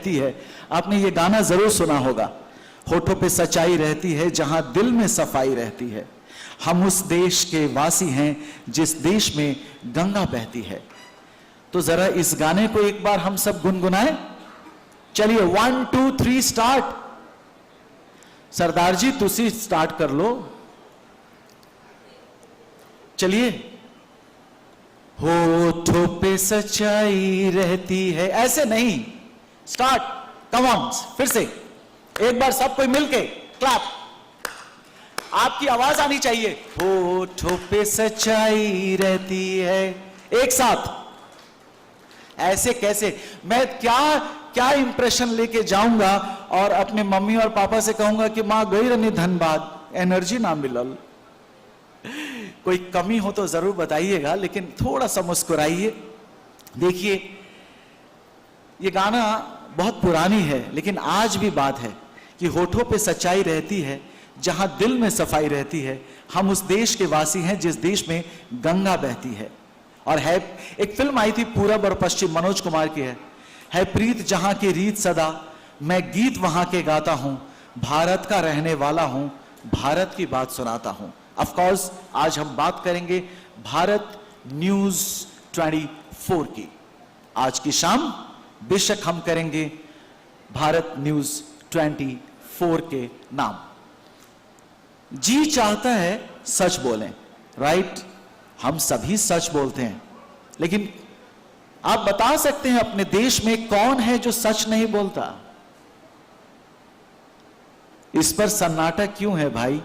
रहती है। आपने ये गाना जरूर सुना होगा, होठों पे सच्चाई रहती है जहां दिल में सफाई रहती है। हम उस देश के वासी हैं जिस देश में गंगा बहती है। तो जरा इस गाने को एक बार हम सब गुनगुनाएं। चलिए 1 2 3 स्टार्ट। सरदार जी तुसी स्टार्ट कर लो। चलिए। होठों पे सच्चाई रहती है, ऐसे नहीं, स्टार्ट, कम ऑन, फिर से एक बार सब कोई मिलके क्लैप। आपकी आवाज आनी चाहिए। होठों पे सच्चाई रहती है, एक साथ। ऐसे कैसे? मैं क्या इंप्रेशन लेके जाऊंगा और अपने मम्मी और पापा से कहूंगा कि मां गई रनी धनबाद, एनर्जी ना मिलल। कोई कमी हो तो जरूर बताइएगा, लेकिन थोड़ा सा मुस्कुराइए। देखिए ये गाना बहुत पुरानी है, लेकिन आज भी बात है कि होठों पे सच्चाई रहती है जहां दिल में सफाई रहती है। हम उस देश के वासी हैं जिस देश में गंगा बहती है। और है एक फिल्म आई थी पूरब और पश्चिम, मनोज कुमार की है प्रीत जहां की रीत सदा, मैं गीत वहां के गाता हूं, भारत का रहने वाला हूं, भारत की बात सुनाता हूं। ऑफ कोर्स आज हम बात करेंगे भारत न्यूज 24 की। आज की शाम बेशक हम करेंगे भारत न्यूज 24 के नाम। जी चाहता है सच बोलें, राइट? हम सभी सच बोलते हैं, लेकिन आप बता सकते हैं अपने देश में कौन है जो सच नहीं बोलता? इस पर सन्नाटा क्यों है भाई?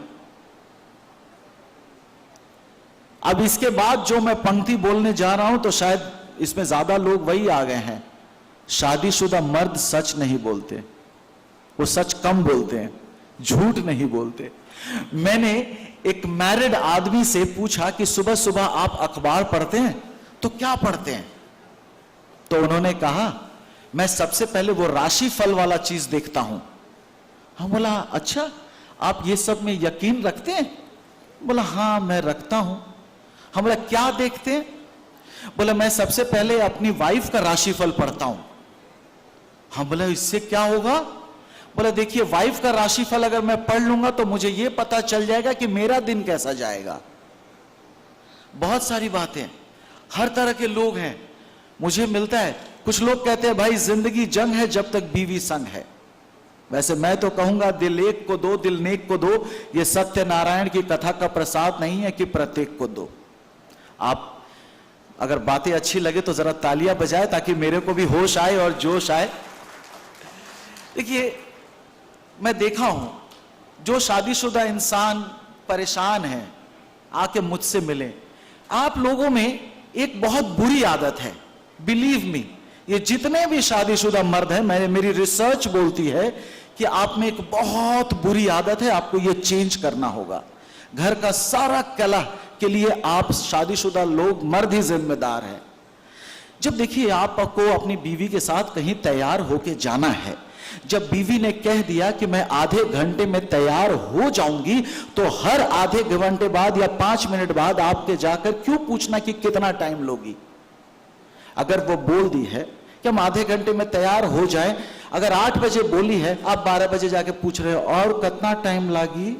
अब इसके बाद जो मैं पंक्ति बोलने जा रहा हूं तो शायद इसमें ज्यादा लोग वही आ गए हैं। शादीशुदा मर्द सच नहीं बोलते, वो सच कम बोलते हैं, झूठ नहीं बोलते। मैंने एक मैरिड आदमी से पूछा कि सुबह सुबह आप अखबार पढ़ते हैं? तो क्या पढ़ते हैं? तो उन्होंने कहा मैं सबसे पहले वो राशिफल वाला चीज देखता हूं। हम बोला अच्छा, आप ये सब में यकीन रखते हैं? बोला हाँ मैं रखता हूं। हम बोला क्या देखते हैं? बोला मैं सबसे पहले अपनी वाइफ का राशिफल पढ़ता हूं। हम बोला इससे क्या होगा? बोला देखिए वाइफ का राशिफल अगर मैं पढ़ लूंगा तो मुझे यह पता चल जाएगा कि मेरा दिन कैसा जाएगा। बहुत सारी बातें, हर तरह के लोग हैं, मुझे मिलता है। कुछ लोग कहते हैं भाई जिंदगी जंग है जब तक बीवी संग है। वैसे मैं तो कहूंगा दिल एक को दो, दिल नेक को दो। यह सत्यनारायण की कथा का प्रसाद नहीं है कि प्रत्येक को दो। आप अगर बातें अच्छी लगे तो जरा तालियां बजाए ताकि मेरे को भी होश आए और जोश आए। देखिए मैं देखा हूं जो शादीशुदा इंसान परेशान है आके मुझसे मिले। आप लोगों में एक बहुत बुरी आदत है, बिलीव मी, ये जितने भी शादीशुदा मर्द हैं, मेरी रिसर्च बोलती है कि आप में एक बहुत बुरी आदत है, आपको ये चेंज करना होगा। घर का सारा कलह के लिए आप शादीशुदा लोग मर्द ही जिम्मेदार हैं। जब देखिए आपको अपनी बीवी के साथ कहीं तैयार होके जाना है, जब बीवी ने कह दिया कि मैं आधे घंटे में तैयार हो जाऊंगी, तो हर आधे घंटे बाद या 5 मिनट बाद आपके जाकर क्यों पूछना कि कितना टाइम लोगी? अगर वो बोल दी है कि हम आधे घंटे में तैयार हो जाएं, अगर 8 बजे बोली है, आप 12 बजे जाके पूछ रहे हो और कितना टाइम लागी?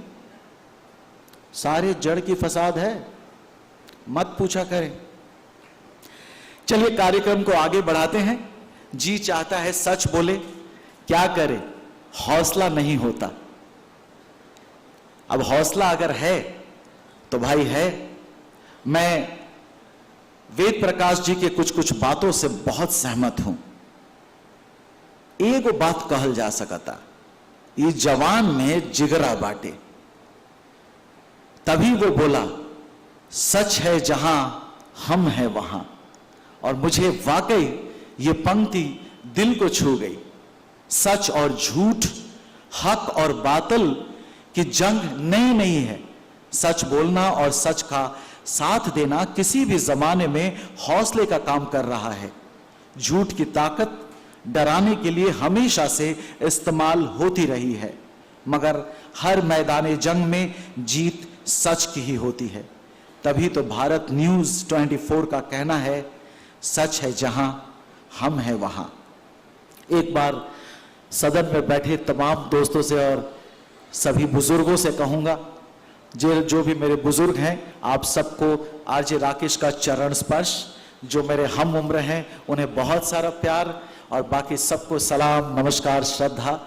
सारे जड़ की फसाद है, मत पूछा करें। चलिए कार्यक्रम को आगे बढ़ाते हैं। जी चाहता है सच बोले, क्या करे? हौसला नहीं होता। अब हौसला अगर है तो भाई है। मैं वेद प्रकाश जी के कुछ बातों से बहुत सहमत हूं। एक बात कहल जा सकता, ये जवान में जिगरा बाटे। तभी वो बोला सच है जहां हम हैं वहां। और मुझे वाकई ये पंक्ति दिल को छू गई। सच और झूठ, हक और बातिल की जंग नई नहीं है। सच बोलना और सच का साथ देना किसी भी जमाने में हौसले का काम कर रहा है। झूठ की ताकत डराने के लिए हमेशा से इस्तेमाल होती रही है, मगर हर मैदान जंग में जीत सच की ही होती है। तभी तो भारत न्यूज 24 का कहना है, सच है जहां हम हैं वहां। एक बार सदन में बैठे तमाम दोस्तों से और सभी बुजुर्गों से कहूंगा, जो भी मेरे बुजुर्ग हैं, आप सबको आरजे राकेश का चरण स्पर्श, जो मेरे हम उम्र हैं उन्हें बहुत सारा प्यार, और बाकी सबको सलाम, नमस्कार, श्रद्धा।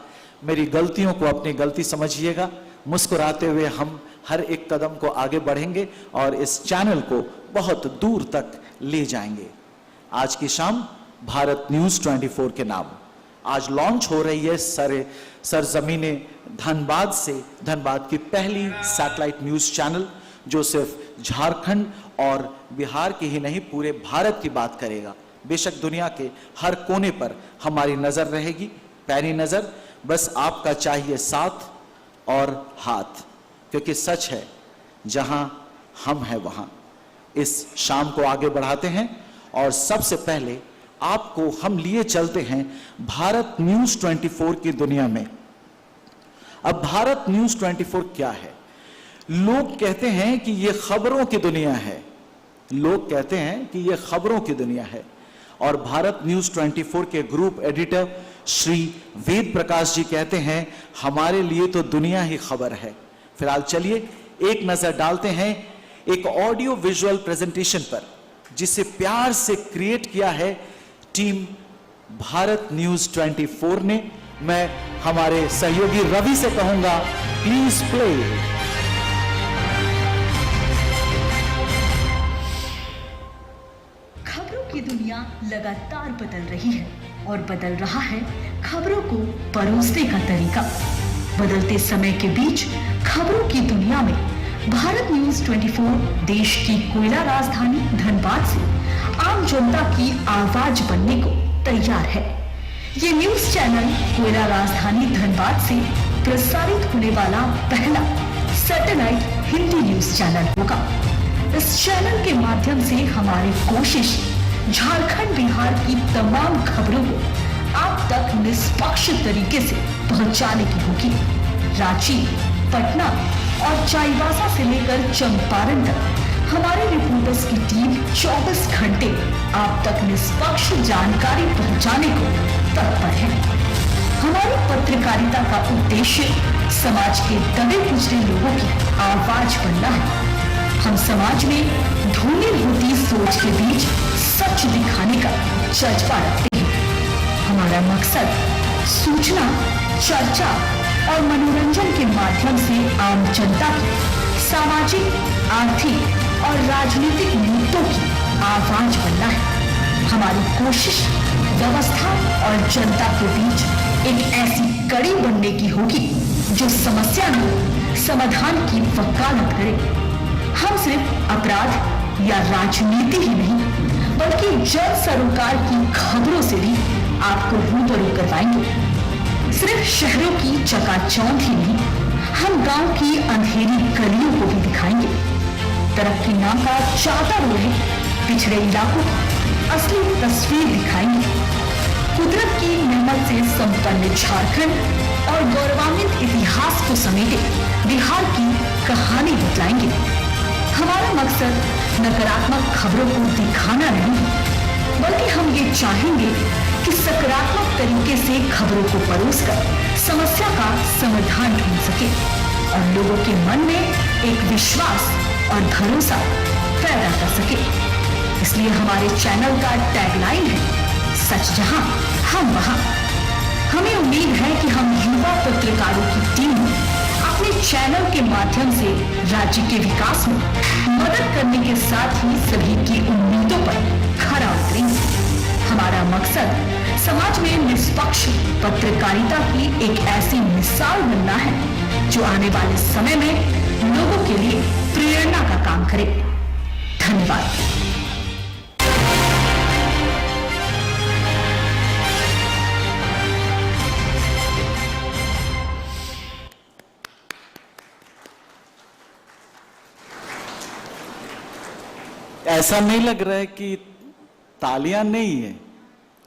मेरी गलतियों को अपनी गलती समझिएगा। मुस्कुराते हुए हम हर एक कदम को आगे बढ़ेंगे और इस चैनल को बहुत दूर तक ले जाएंगे। आज की शाम भारत न्यूज 24 के नाम आज लॉन्च हो रही है सरजमीने धनबाद से, धनबाद की पहली सैटेलाइट न्यूज चैनल, जो सिर्फ झारखंड और बिहार की ही नहीं पूरे भारत की बात करेगा। बेशक दुनिया के हर कोने पर हमारी नजर रहेगी, पैनी नजर। बस आपका चाहिए साथ और हाथ, क्योंकि सच है जहां हम हैं वहां। इस शाम को आगे बढ़ाते हैं और सबसे पहले आपको हम लिए चलते हैं भारत न्यूज 24 की दुनिया में। अब भारत न्यूज 24 क्या है? लोग कहते हैं कि यह खबरों की दुनिया है, लोग कहते हैं कि यह खबरों की दुनिया है। और भारत न्यूज 24 के ग्रुप एडिटर श्री वेद प्रकाश जी कहते हैं, हमारे लिए तो दुनिया ही खबर है। फिलहाल चलिए एक नजर डालते हैं एक ऑडियो विजुअल प्रेजेंटेशन पर, जिसे प्यार से क्रिएट किया है टीम भारत न्यूज 24 ने। मैं हमारे सहयोगी रवि से कहूंगा, प्लीज प्ले। खबरों की दुनिया लगातार बदल रही है और बदल रहा है खबरों को परोसने का तरीका। बदलते समय के बीच खबरों की दुनिया में भारत न्यूज 24 देश की कोयला राजधानी धनबाद से आम जनता की आवाज बनने को तैयार है। ये न्यूज चैनल कोयला राजधानी धनबाद से प्रसारित होने वाला पहला सैटेलाइट हिंदी न्यूज चैनल होगा। इस चैनल के माध्यम से हमारी कोशिश झारखंड बिहार की तमाम खबरों को आप तक निष्पक्ष तरीके से पहुंचाने की होगी। रांची, पटना और चाईबासा से लेकर चंपारण तक हमारे रिपोर्टर्स की टीम 24 घंटे आप तक निष्पक्ष जानकारी पहुंचाने को तत्पर है। हमारी पत्रकारिता का उद्देश्य समाज के दबे कुचले लोगों की आवाज बनना है। हम समाज में धूमिल होती सोच के बीच सच दिखाने का जज्बा रखते हैं। हमारा मकसद सूचना, चर्चा और मनोरंजन के माध्यम से आम जनता की सामाजिक, आर्थिक और राजनीतिक मुद्दों की आवाज बनना है। हमारी कोशिश व्यवस्था और जनता के बीच एक ऐसी कड़ी बनने की होगी जो समस्या में समाधान की वकालत करे। हम सिर्फ अपराध या राजनीति ही नहीं, बल्कि जन सरोकार की खबरों से भी आपको रूबरू करवाएंगे। सिर्फ शहरों की चकाचौंध ही नहीं, हम गांव की अंधेरी गलियों को भी दिखाएंगे। तरक्की नाम का चादर ओढ़े पिछड़े इलाकों की असली तस्वीर दिखाएंगे। कुदरत की नेमत से संपन्न झारखंड और गौरवान्वित इतिहास को समेटे बिहार की कहानी बतलाएंगे। हमारा मकसद नकारात्मक खबरों को दिखाना नहीं, बल्कि हम ये चाहेंगे कि सकारात्मक तरीके से खबरों को परोसकर समस्या का समाधान ढूंढ सके और लोगों के मन में एक विश्वास और भरोसा पैदा कर सके। इसलिए हमारे चैनल का टैगलाइन है, सच जहां हम वहां। हमें उम्मीद है कि हम युवा पत्रकारों की टीम अपने चैनल के माध्यम से राज्य के विकास में मदद करने के साथ ही सभी की उम्मीदों पर खरा उतरेंगे। हमारा मकसद समाज में निष्पक्ष पत्रकारिता की एक ऐसी मिसाल बनना है जो आने वाले समय में लोगों के लिए प्रेरणा का काम करे। धन्यवाद। ऐसा नहीं लग रहा है कि तालियां नहीं है,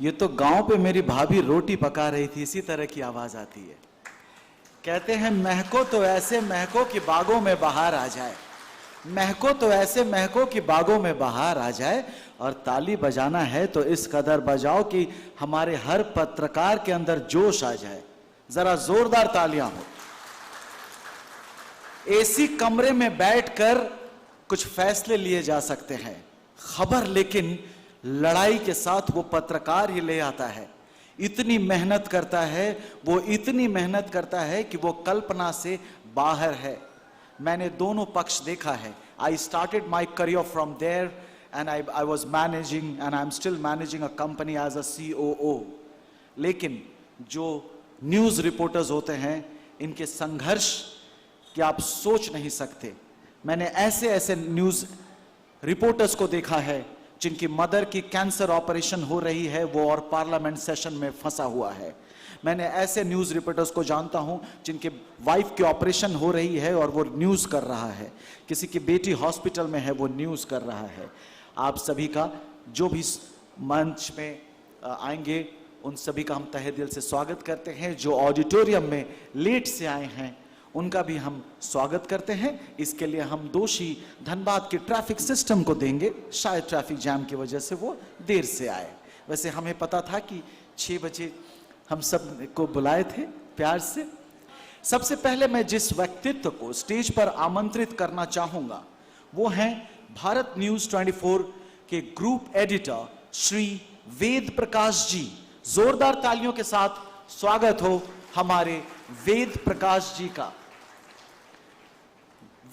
ये तो गांव पे मेरी भाभी रोटी पका रही थी, इसी तरह की आवाज आती है। कहते हैं महको तो ऐसे महको कि बागों में बाहर आ जाए। महको तो ऐसे महको कि बागों में बहार आ जाए, और ताली बजाना है तो इस कदर बजाओ कि हमारे हर पत्रकार के अंदर जोश आ जाए। जरा जोरदार तालियां हो। एसी कमरे में बैठकर कुछ फैसले लिए जा सकते हैं, खबर लेकिन लड़ाई के साथ वो पत्रकार ही ले आता है। इतनी मेहनत करता है वो, इतनी मेहनत करता है कि वो कल्पना से बाहर है। मैंने दोनों पक्ष देखा है। I started my career from there and I was managing and I am still managing a company as a COO। लेकिन जो न्यूज रिपोर्टर्स होते हैं, इनके संघर्ष कि आप सोच नहीं सकते। मैंने ऐसे ऐसे न्यूज रिपोर्टर्स को देखा है जिनकी मदर की कैंसर ऑपरेशन हो रही है वो और पार्लियामेंट सेशन में फंसा हुआ है। मैंने ऐसे न्यूज रिपोर्टर्स को जानता हूं जिनके वाइफ की ऑपरेशन हो रही है और वो न्यूज कर रहा है। किसी की बेटी हॉस्पिटल में है, वो न्यूज कर रहा है। आप सभी का जो भी मंच में आएंगे उन सभी का हम तहे दिल से स्वागत करते हैं। जो ऑडिटोरियम में लेट से आए हैं उनका भी हम स्वागत करते हैं। इसके लिए हम दोषी धनबाद के ट्रैफिक सिस्टम को देंगे, शायद ट्रैफिक जैम की वजह से वो देर से आए। वैसे हमें पता था कि 6 बजे हम सब को बुलाए थे प्यार से। सबसे पहले मैं जिस व्यक्तित्व को स्टेज पर आमंत्रित करना चाहूंगा वो हैं भारत न्यूज 24 के ग्रुप एडिटर श्री वेद प्रकाश जी। जोरदार तालियों के साथ स्वागत हो हमारे वेद प्रकाश जी का।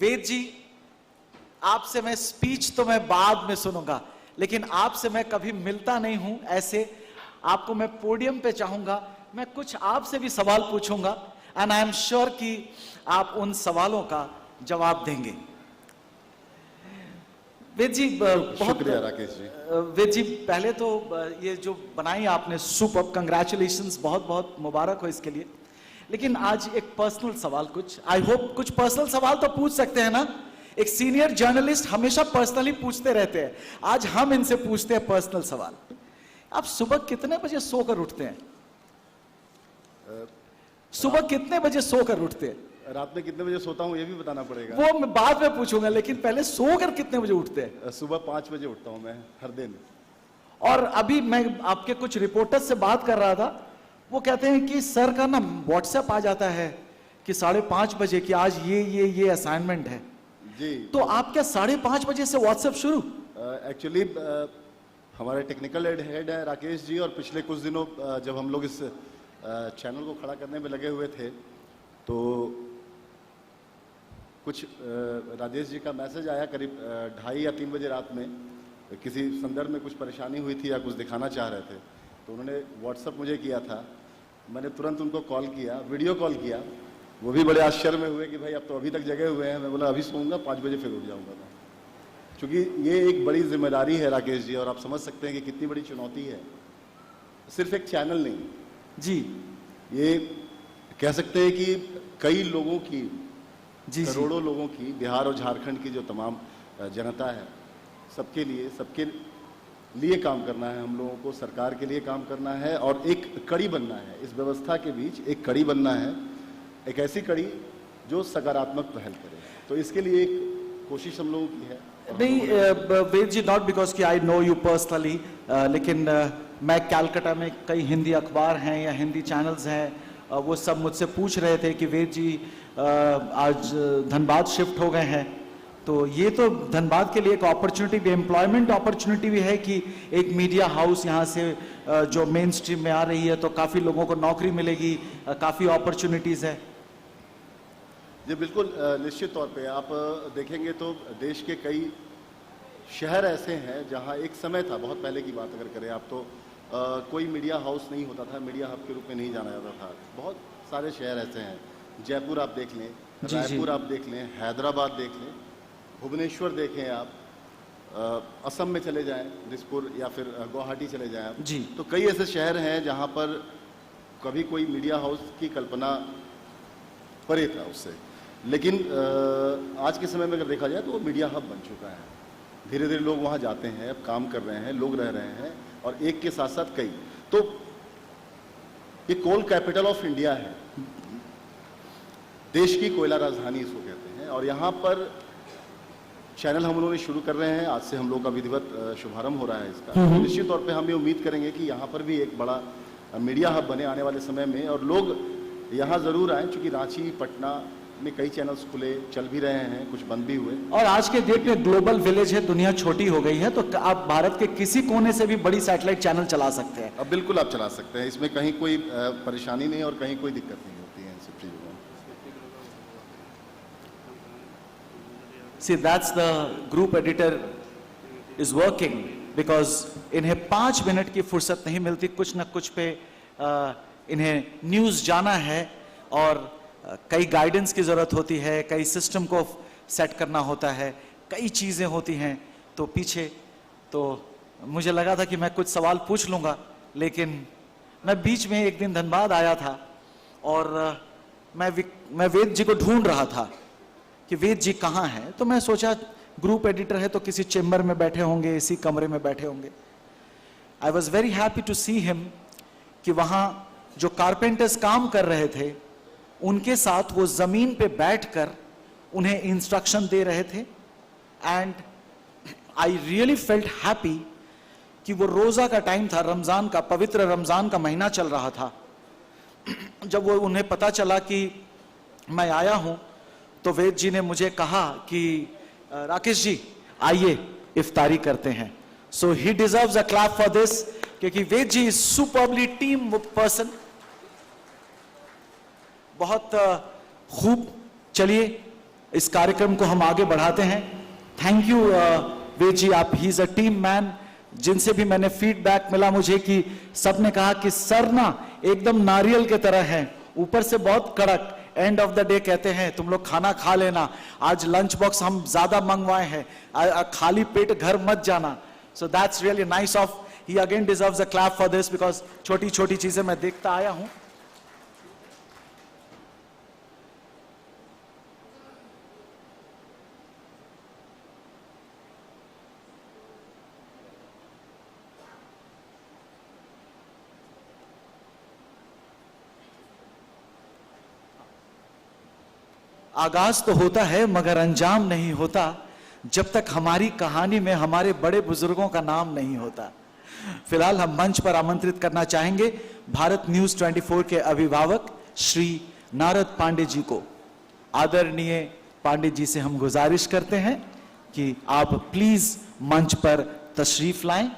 वेद जी, आपसे मैं स्पीच तो मैं बाद में सुनूंगा, लेकिन आपसे मैं कभी मिलता नहीं हूं। ऐसे आपको मैं पोडियम पे चाहूंगा, मैं कुछ आपसे भी सवाल पूछूंगा एंड आई एम श्योर कि आप उन सवालों का जवाब देंगे। वेद जी बहुत शुक्रिया राकेश जी। वेद जी, पहले तो ये जो बनाई आपने सुपर, कंग्रेचुलेशंस, बहुत बहुत मुबारक हो इसके लिए। लेकिन आज एक पर्सनल सवाल, कुछ आई होप कुछ पर्सनल सवाल तो पूछ सकते हैं ना। एक सीनियर जर्नलिस्ट हमेशा पर्सनली पूछते रहते हैं, आज हम इनसे पूछते हैं पर्सनल सवाल। आप सुबह कितने बजे सोकर उठते हैं? सुबह कितने बजे सोकर उठते हैं? रात में कितने बजे सोता हूँ ये भी बताना पड़ेगा। वो मैं बाद में पूछूंगा, लेकिन पहले सोकर कितने बजे उठते हैं? सुबह 5 बजे उठता हूँ मैं हर दिन। और अभी मैं आपके कुछ रिपोर्टर्स से बात कर रहा था, वो कहते हैं कि सर का ना व्हाट्सएप आ जाता है कि 5:30 बजे कि आज ये असाइनमेंट है जी। तो आप क्या 5:30 बजे से व्हाट्सएप शुरू? एक्चुअली हमारे टेक्निकल हेड है राकेश जी, और पिछले कुछ दिनों जब हम लोग इस चैनल को खड़ा करने में लगे हुए थे तो कुछ राजेश जी का मैसेज आया करीब 2:30 या 3 बजे रात में। किसी संदर्भ में कुछ परेशानी हुई थी या कुछ दिखाना चाह रहे थे, तो उन्होंने व्हाट्सएप मुझे किया था। मैंने तुरंत उनको कॉल किया, वीडियो कॉल किया। वो भी बड़े आश्चर्य में हुए कि भाई अब तो अभी तक जगे हुए हैं। मैं बोला अभी सोऊंगा, 5 बजे फिर उठ जाऊंगा मैं। क्योंकि ये एक बड़ी जिम्मेदारी है राकेश जी, और आप समझ सकते हैं कि कितनी बड़ी चुनौती है। सिर्फ एक चैनल नहीं जी, ये कह सकते हैं कि कई लोगों की, करोड़ों लोगों की, बिहार और झारखंड की जो तमाम जनता है, सबके लिए काम करना है हम लोगों को, सरकार के लिए काम करना है और एक कड़ी बनना है। इस व्यवस्था के बीच एक कड़ी बनना है, एक ऐसी कड़ी जो सकारात्मक पहल करे। तो इसके लिए एक कोशिश हम लोगों की है। नहीं वेद जी, नॉट बिकॉज कि आई नो यू पर्सनली, लेकिन मैं कैलकाटा में कई हिंदी अखबार हैं या हिंदी चैनल्स हैं, वो सब मुझसे पूछ रहे थे कि वेद जी आज धनबाद शिफ्ट हो गए हैं, तो ये तो धनबाद के लिए एक अपॉर्चुनिटी भी, एम्प्लॉयमेंट अपॉर्चुनिटी भी है कि एक मीडिया हाउस यहाँ से जो मेन स्ट्रीम में आ रही है तो काफ़ी लोगों को नौकरी मिलेगी, काफ़ी अपॉर्चुनिटीज़ है। जी बिल्कुल, निश्चित तौर पे आप देखेंगे तो देश के कई शहर ऐसे हैं जहाँ एक समय था, बहुत पहले की बात अगर करें आप, तो कोई मीडिया हाउस नहीं होता था, मीडिया हब के रूप में नहीं जाना जाता था। बहुत सारे शहर ऐसे हैं, जयपुर आप देख लें, रायपुर आप देख लें, हैदराबाद देख लें, भुवनेश्वर देखें आप, असम में चले जाएं, दिसपुर या फिर गुवाहाटी चले जाएं आप जी। तो कई ऐसे शहर हैं जहां पर कभी कोई मीडिया हाउस की कल्पना परे था उससे, लेकिन आज के समय में अगर देखा जाए तो वो मीडिया हब बन चुका है। धीरे धीरे लोग वहां जाते हैं, अब काम कर रहे हैं, लोग रह रहे हैं, और एक के साथ साथ कई। तो ये कोल कैपिटल ऑफ इंडिया है, देश की कोयला राजधानी इसको कहते हैं, और यहाँ पर चैनल हम लोगों ने शुरू कर रहे हैं, आज से हम लोग का विधिवत शुभारंभ हो रहा है इसका। तो निश्चित तौर पे हम ये उम्मीद करेंगे कि यहाँ पर भी एक बड़ा मीडिया हब बने आने वाले समय में, और लोग यहाँ ज़रूर आएँ, क्योंकि रांची, पटना में कई चैनल्स खुले चल भी रहे हैं, कुछ बंद भी हुए। और आज के डेट में ग्लोबल विलेज है, दुनिया छोटी हो गई है, तो आप भारत के किसी कोने से भी बड़ी सैटेलाइट चैनल चला सकते हैं। अब बिल्कुल आप चला सकते हैं, इसमें कहीं कोई परेशानी नहीं और कहीं कोई दिक्कत नहीं होती है इन सब चीज़ों में। See, that's the group editor is working because इन्हें 5 मिनट की फुर्सत नहीं मिलती, कुछ न कुछ पे इन्हें न्यूज़ जाना है, और कई गाइडेंस की ज़रूरत होती है, कई सिस्टम को सेट करना होता है, कई चीज़ें होती हैं। तो पीछे तो मुझे लगा था कि मैं कुछ सवाल पूछ लूँगा, लेकिन मैं बीच में एक दिन धनबाद आया था और मैं वेद जी को ढूंढ रहा था कि वेद जी कहाँ हैं। तो मैं सोचा ग्रुप एडिटर है तो किसी चेम्बर में बैठे होंगे, इसी कमरे में बैठे होंगे। I was very happy to see him कि वहाँ जो कारपेंटर्स काम कर रहे थे उनके साथ वो जमीन पे बैठकर उन्हें इंस्ट्रक्शन दे रहे थे। And I really felt happy कि वो रोजा का टाइम था, रमजान का, पवित्र रमजान का महीना चल रहा था। जब वो उन्हें पता चला कि मैं आया हूं तो वेद जी ने मुझे कहा कि राकेश जी आइए इफ्तारी करते हैं। So he deserves a clap for this, क्योंकि Ved ji is superbly team person. बहुत खूब, चलिए इस कार्यक्रम को हम आगे बढ़ाते हैं। थैंक यू वेद जी, आप he is a team man. जिनसे भी मैंने फीडबैक मिला मुझे कि सबने कहा कि सर ना एकदम नारियल के तरह है, ऊपर से बहुत कड़क, एंड ऑफ द डे कहते हैं तुम लोग खाना खा लेना, आज लंच बॉक्स हम ज्यादा मंगवाए हैं, खाली पेट घर मत जाना। So that's really nice of, he again deserves a clap for this, because छोटी छोटी चीजें मैं देखता आया हूं। आगाज तो होता है मगर अंजाम नहीं होता जब तक हमारी कहानी में हमारे बड़े बुजुर्गों का नाम नहीं होता। फिलहाल हम मंच पर आमंत्रित करना चाहेंगे भारत न्यूज 24 के अभिभावक श्री नारद पांडे जी को। आदरणीय पांडे जी से हम गुजारिश करते हैं कि आप प्लीज मंच पर तशरीफ लाएं।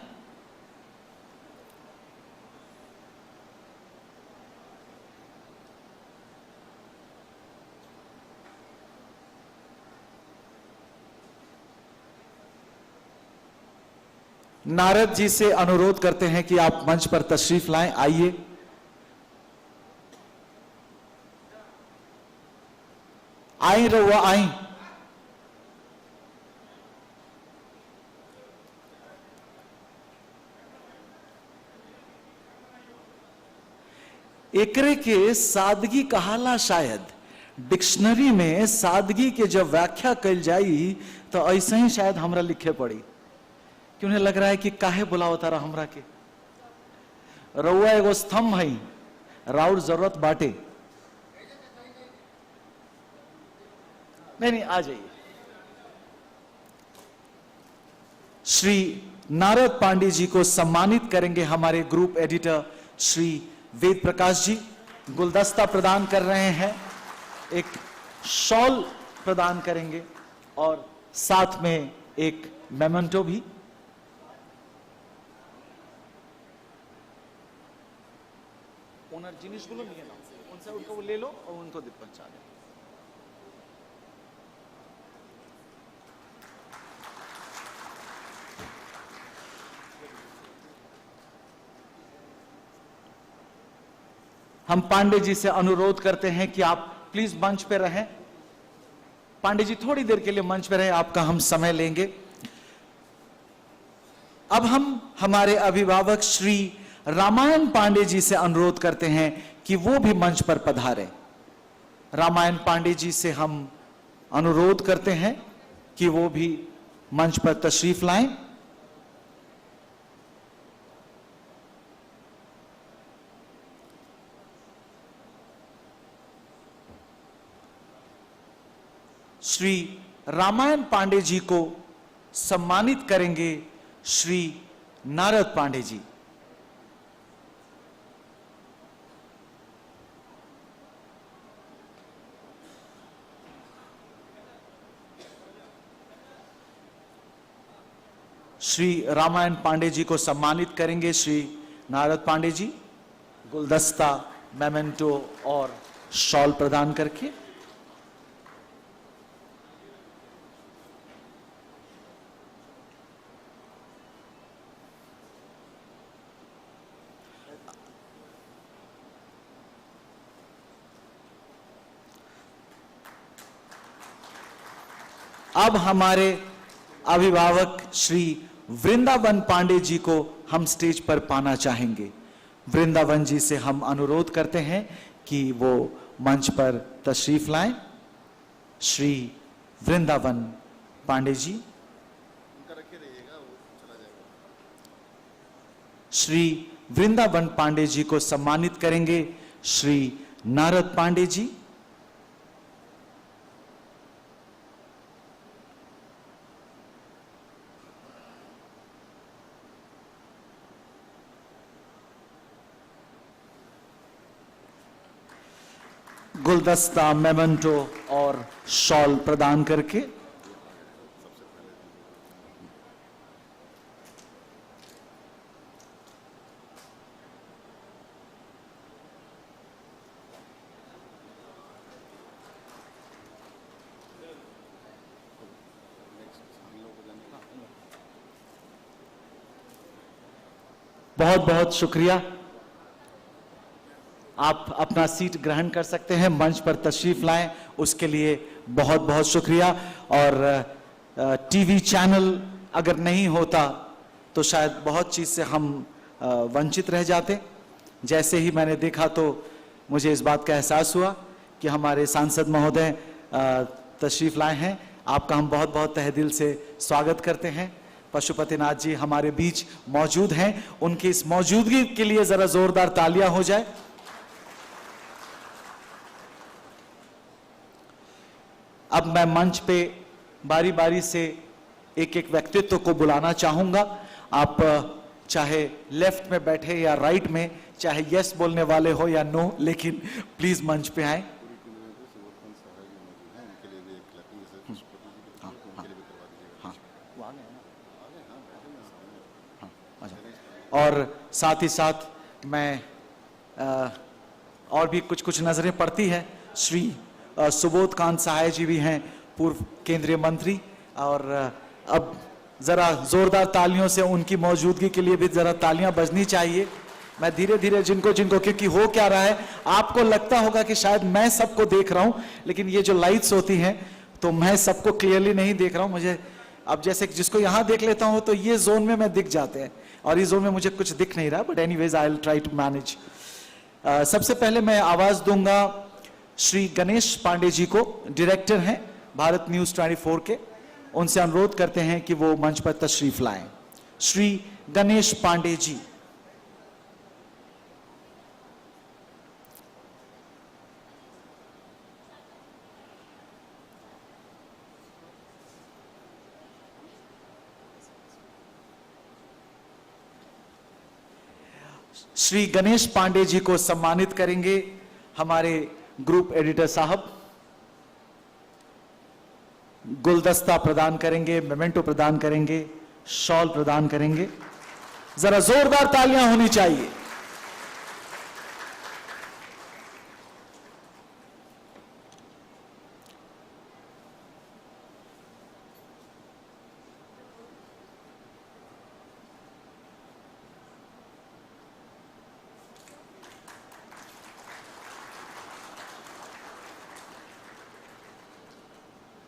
नारद जी से अनुरोध करते हैं कि आप मंच पर तशरीफ लाएं, आइए। आई रहुआ आई। एकरे के सादगी कहाला, शायद डिक्शनरी में सादगी के जब व्याख्या कल जाई तो ऐसे ही शायद हमरा लिखे पड़ी कि उन्हें लग रहा है कि काहे बुलाओ तारा हमरा के। रउआ एगो स्तंभ है, राउर जरूरत बाटे। नहीं, आ जाइए। श्री नारद पांडे जी को सम्मानित करेंगे हमारे ग्रुप एडिटर श्री वेद प्रकाश जी। गुलदस्ता प्रदान कर रहे हैं, एक शॉल प्रदान करेंगे और साथ में एक मेमेंटो भी। ओनर जिनिसगुलो निये नाओ, उनसे उनको वो ले लो और उनको पहुंचा दो। हम पांडे जी से अनुरोध करते हैं कि आप प्लीज मंच पे रहें। पांडे जी थोड़ी देर के लिए मंच पे रहें, आपका हम समय लेंगे। अब हम हमारे अभिभावक श्री रामायण पांडे जी से अनुरोध करते हैं कि वो भी मंच पर पधारें। रामायण पांडे जी से हम अनुरोध करते हैं कि वो भी मंच पर तशरीफ लाएं। श्री रामायण पांडे जी को सम्मानित करेंगे श्री नारद पांडे जी। श्री रामायण पांडे जी को सम्मानित करेंगे श्री नारद पांडे जी, गुलदस्ता, मेमेंटो और शॉल प्रदान करके। अब हमारे अभिभावक श्री वृंदावन पांडे जी को हम स्टेज पर पाना चाहेंगे। वृंदावन जी से हम अनुरोध करते हैं कि वो मंच पर तशरीफ लाएं। श्री वृंदावन पांडे जी। श्री वृंदावन पांडे जी को सम्मानित करेंगे श्री नारद पांडे जी। गुलदस्ता, मेमेंटो और शॉल प्रदान करके। बहुत बहुत शुक्रिया। आप अपना सीट ग्रहण कर सकते हैं, मंच पर तशरीफ लाएं, उसके लिए बहुत बहुत शुक्रिया। और टीवी चैनल अगर नहीं होता तो शायद बहुत चीज से हम वंचित रह जाते। जैसे ही मैंने देखा तो मुझे इस बात का एहसास हुआ कि हमारे सांसद महोदय तशरीफ लाए हैं। आपका हम बहुत बहुत तहे दिल से स्वागत करते हैं। पशुपतिनाथ जी हमारे बीच मौजूद हैं, उनकी इस मौजूदगी के लिए जरा जोरदार तालियां हो जाए। अब मैं मंच पे बारी बारी से एक एक व्यक्तित्व को बुलाना चाहूंगा। आप चाहे लेफ्ट में बैठे या राइट में, चाहे यस बोलने वाले हो या नो, लेकिन प्लीज मंच पे आए। और साथ ही साथ मैं और भी कुछ नजरें पड़ती है। श्री सुबोध कांत सहाय जी भी हैं, पूर्व केंद्रीय मंत्री, और अब जरा जोरदार तालियों से उनकी मौजूदगी के लिए भी जरा तालियां बजनी चाहिए। मैं धीरे धीरे जिनको क्योंकि हो क्या रहा है, आपको लगता होगा कि शायद मैं सबको देख रहा हूं, लेकिन ये जो लाइट्स होती हैं तो मैं सबको क्लियरली नहीं देख रहा हूं। मुझे अब जैसे जिसको यहां देख लेता हूं तो ये जोन में मैं दिख जाते हैं, और इस जोन में मुझे कुछ दिख नहीं रहा, but anyways I will try to manage. सबसे पहले मैं आवाज दूंगा श्री गणेश पांडे जी को, डायरेक्टर हैं भारत न्यूज 24 के। उनसे अनुरोध करते हैं कि वो मंच पर तशरीफ लाएं। श्री गणेश पांडे जी। श्री गणेश पांडे जी को सम्मानित करेंगे हमारे ग्रुप एडिटर साहब। गुलदस्ता प्रदान करेंगे, मेमेंटो प्रदान करेंगे, शॉल प्रदान करेंगे। जरा जोरदार तालियां होनी चाहिए।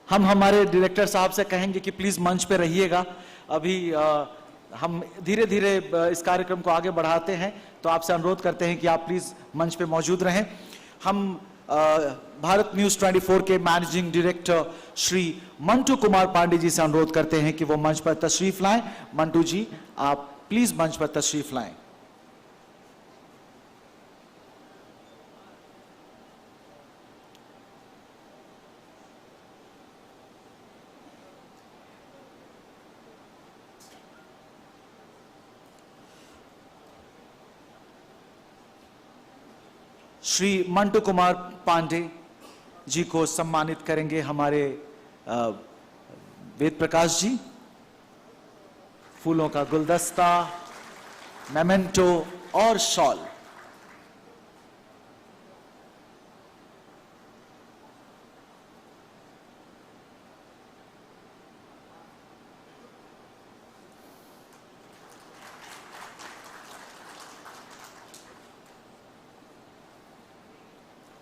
हम हमारे डायरेक्टर साहब से कहेंगे कि प्लीज मंच पे रहिएगा। अभी हम धीरे धीरे इस कार्यक्रम को आगे बढ़ाते हैं, तो आपसे अनुरोध करते हैं कि आप प्लीज मंच पे मौजूद रहें। हम भारत न्यूज 24 के मैनेजिंग डायरेक्टर श्री मंटू कुमार पांडे जी से अनुरोध करते हैं कि वो मंच पर तशरीफ लाएं। मंटू जी, आप प्लीज मंच पर तशरीफ लाएं। श्री मंटू कुमार पांडे जी को सम्मानित करेंगे हमारे वेद प्रकाश जी। फूलों का गुलदस्ता, मेमेंटो और शॉल।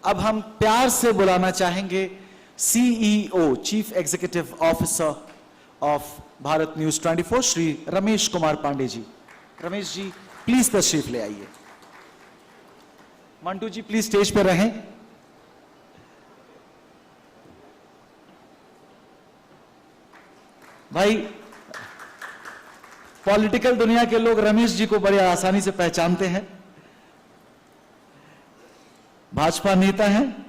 अब हम प्यार से बुलाना चाहेंगे CEO, chief executive officer of Bharat news 24, Shri Ramesh Kumar Pandey ji. Ramesh ji please तशरीफ ले आइए। मंटू जी प्लीज स्टेज पर रहें। भाई पॉलिटिकल दुनिया के लोग रमेश जी को बड़े आसानी से पहचानते हैं। भाजपा नेता हैं।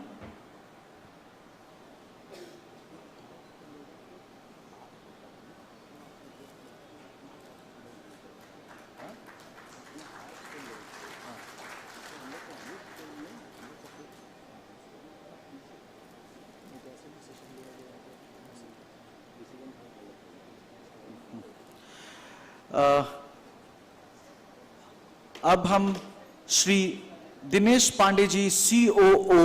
अब हम श्री दिनेश पांडे जी सीओओ,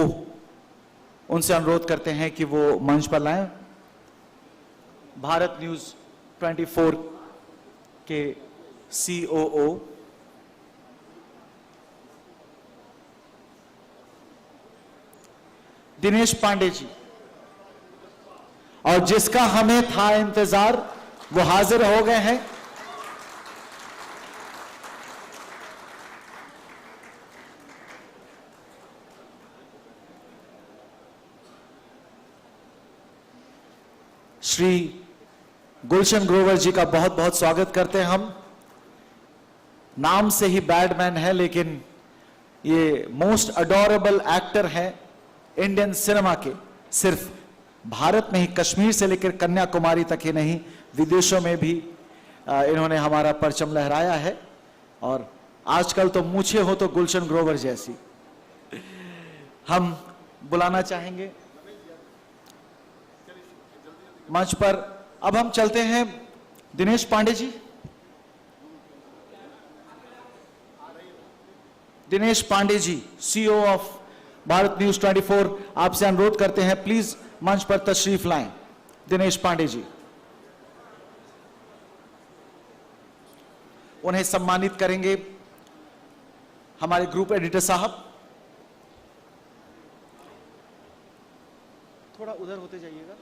उनसे अनुरोध करते हैं कि वो मंच पर लाएं। भारत न्यूज 24 के सीओओ। दिनेश पांडे जी, और जिसका हमें था इंतजार वो हाजिर हो गए हैं। श्री गुलशन ग्रोवर जी का बहुत बहुत स्वागत करते हैं हम। नाम से ही बैडमैन है, लेकिन ये मोस्ट अडोरेबल एक्टर है इंडियन सिनेमा के। सिर्फ भारत में ही, कश्मीर से लेकर कन्याकुमारी तक ही नहीं, विदेशों में भी इन्होंने हमारा परचम लहराया है। और आजकल तो मूछे हो तो गुलशन ग्रोवर जैसी। हम बुलाना चाहेंगे मंच पर। अब हम चलते हैं Dinesh Pandey ji. Dinesh Pandey ji, CEO of Bharat news 24, आपसे अनुरोध करते हैं प्लीज मंच पर तशरीफ लाएं। दिनेश पांडे जी, उन्हें सम्मानित करेंगे हमारे ग्रुप एडिटर साहब। थोड़ा उधर होते जाइएगा।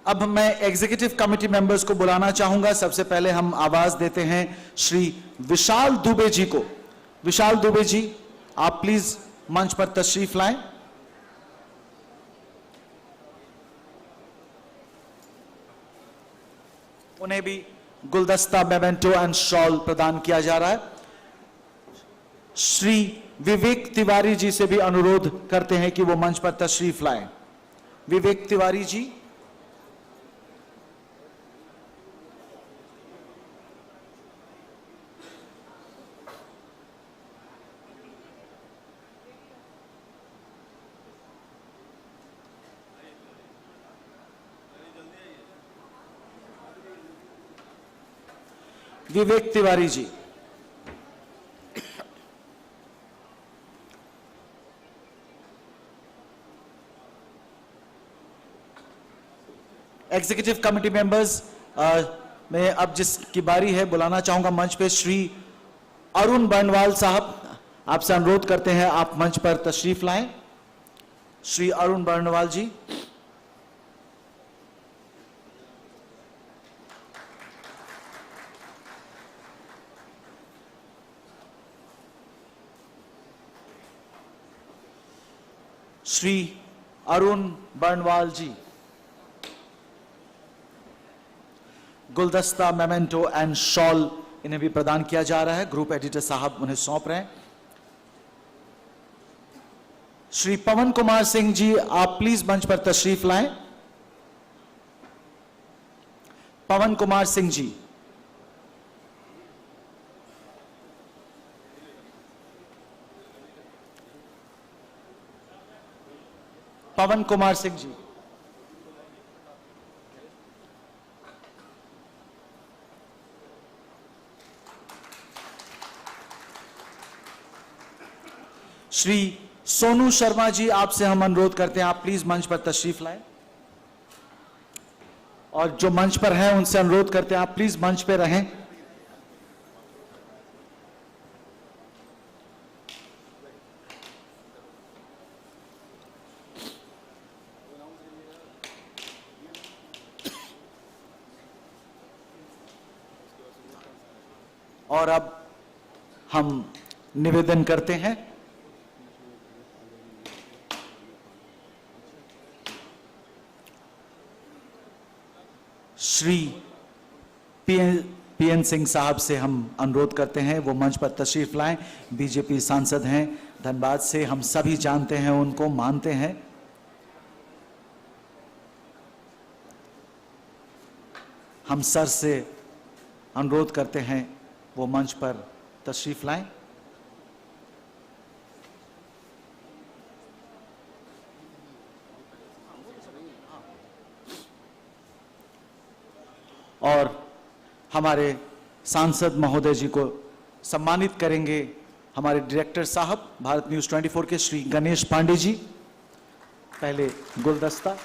अब मैं एग्जीक्यूटिव कमेटी मेंबर्स को बुलाना चाहूंगा। सबसे पहले हम आवाज देते हैं श्री विशाल दुबे जी को। विशाल दुबे जी, आप प्लीज मंच पर तशरीफ लाएं। उन्हें भी गुलदस्ता, मेमेंटो एंड शॉल प्रदान किया जा रहा है। श्री विवेक तिवारी जी से भी अनुरोध करते हैं कि वो मंच पर तशरीफ लाएं। Vivek Tiwari ji, Vivek Tiwari ji, executive committee members में अब जिसकी बारी है बुलाना चाहूंगा मंच पे श्री अरुण बर्नवाल साहब। आपसे अनुरोध करते हैं आप मंच पर तशरीफ लाएं। श्री अरुण बर्नवाल जी, श्री अरुण बर्नवाल जी, गुलदस्ता, मेमेंटो एंड शॉल इन्हें भी प्रदान किया जा रहा है। ग्रुप एडिटर साहब उन्हें सौंप रहे हैं। श्री पवन कुमार सिंह जी, आप प्लीज मंच पर तशरीफ लाएं। पवन कुमार सिंह जी, पवन कुमार सिंह जी, श्री सोनू शर्मा जी, आपसे हम अनुरोध करते हैं आप प्लीज मंच पर तशरीफ लाएं, और जो मंच पर हैं उनसे अनुरोध करते हैं आप प्लीज मंच पर रहें। और अब हम निवेदन करते हैं श्री पीएन सिंह साहब से हम अनुरोध करते हैं वो मंच पर तशरीफ लाएं। बीजेपी सांसद हैं धनबाद से, हम सभी जानते हैं उनको, मानते हैं। हम सर से अनुरोध करते हैं वो मंच पर तशरीफ लाएं। और हमारे सांसद महोदय जी को सम्मानित करेंगे हमारे डायरेक्टर साहब भारत न्यूज 24 के श्री गणेश पांडे जी। पहले गुलदस्ता,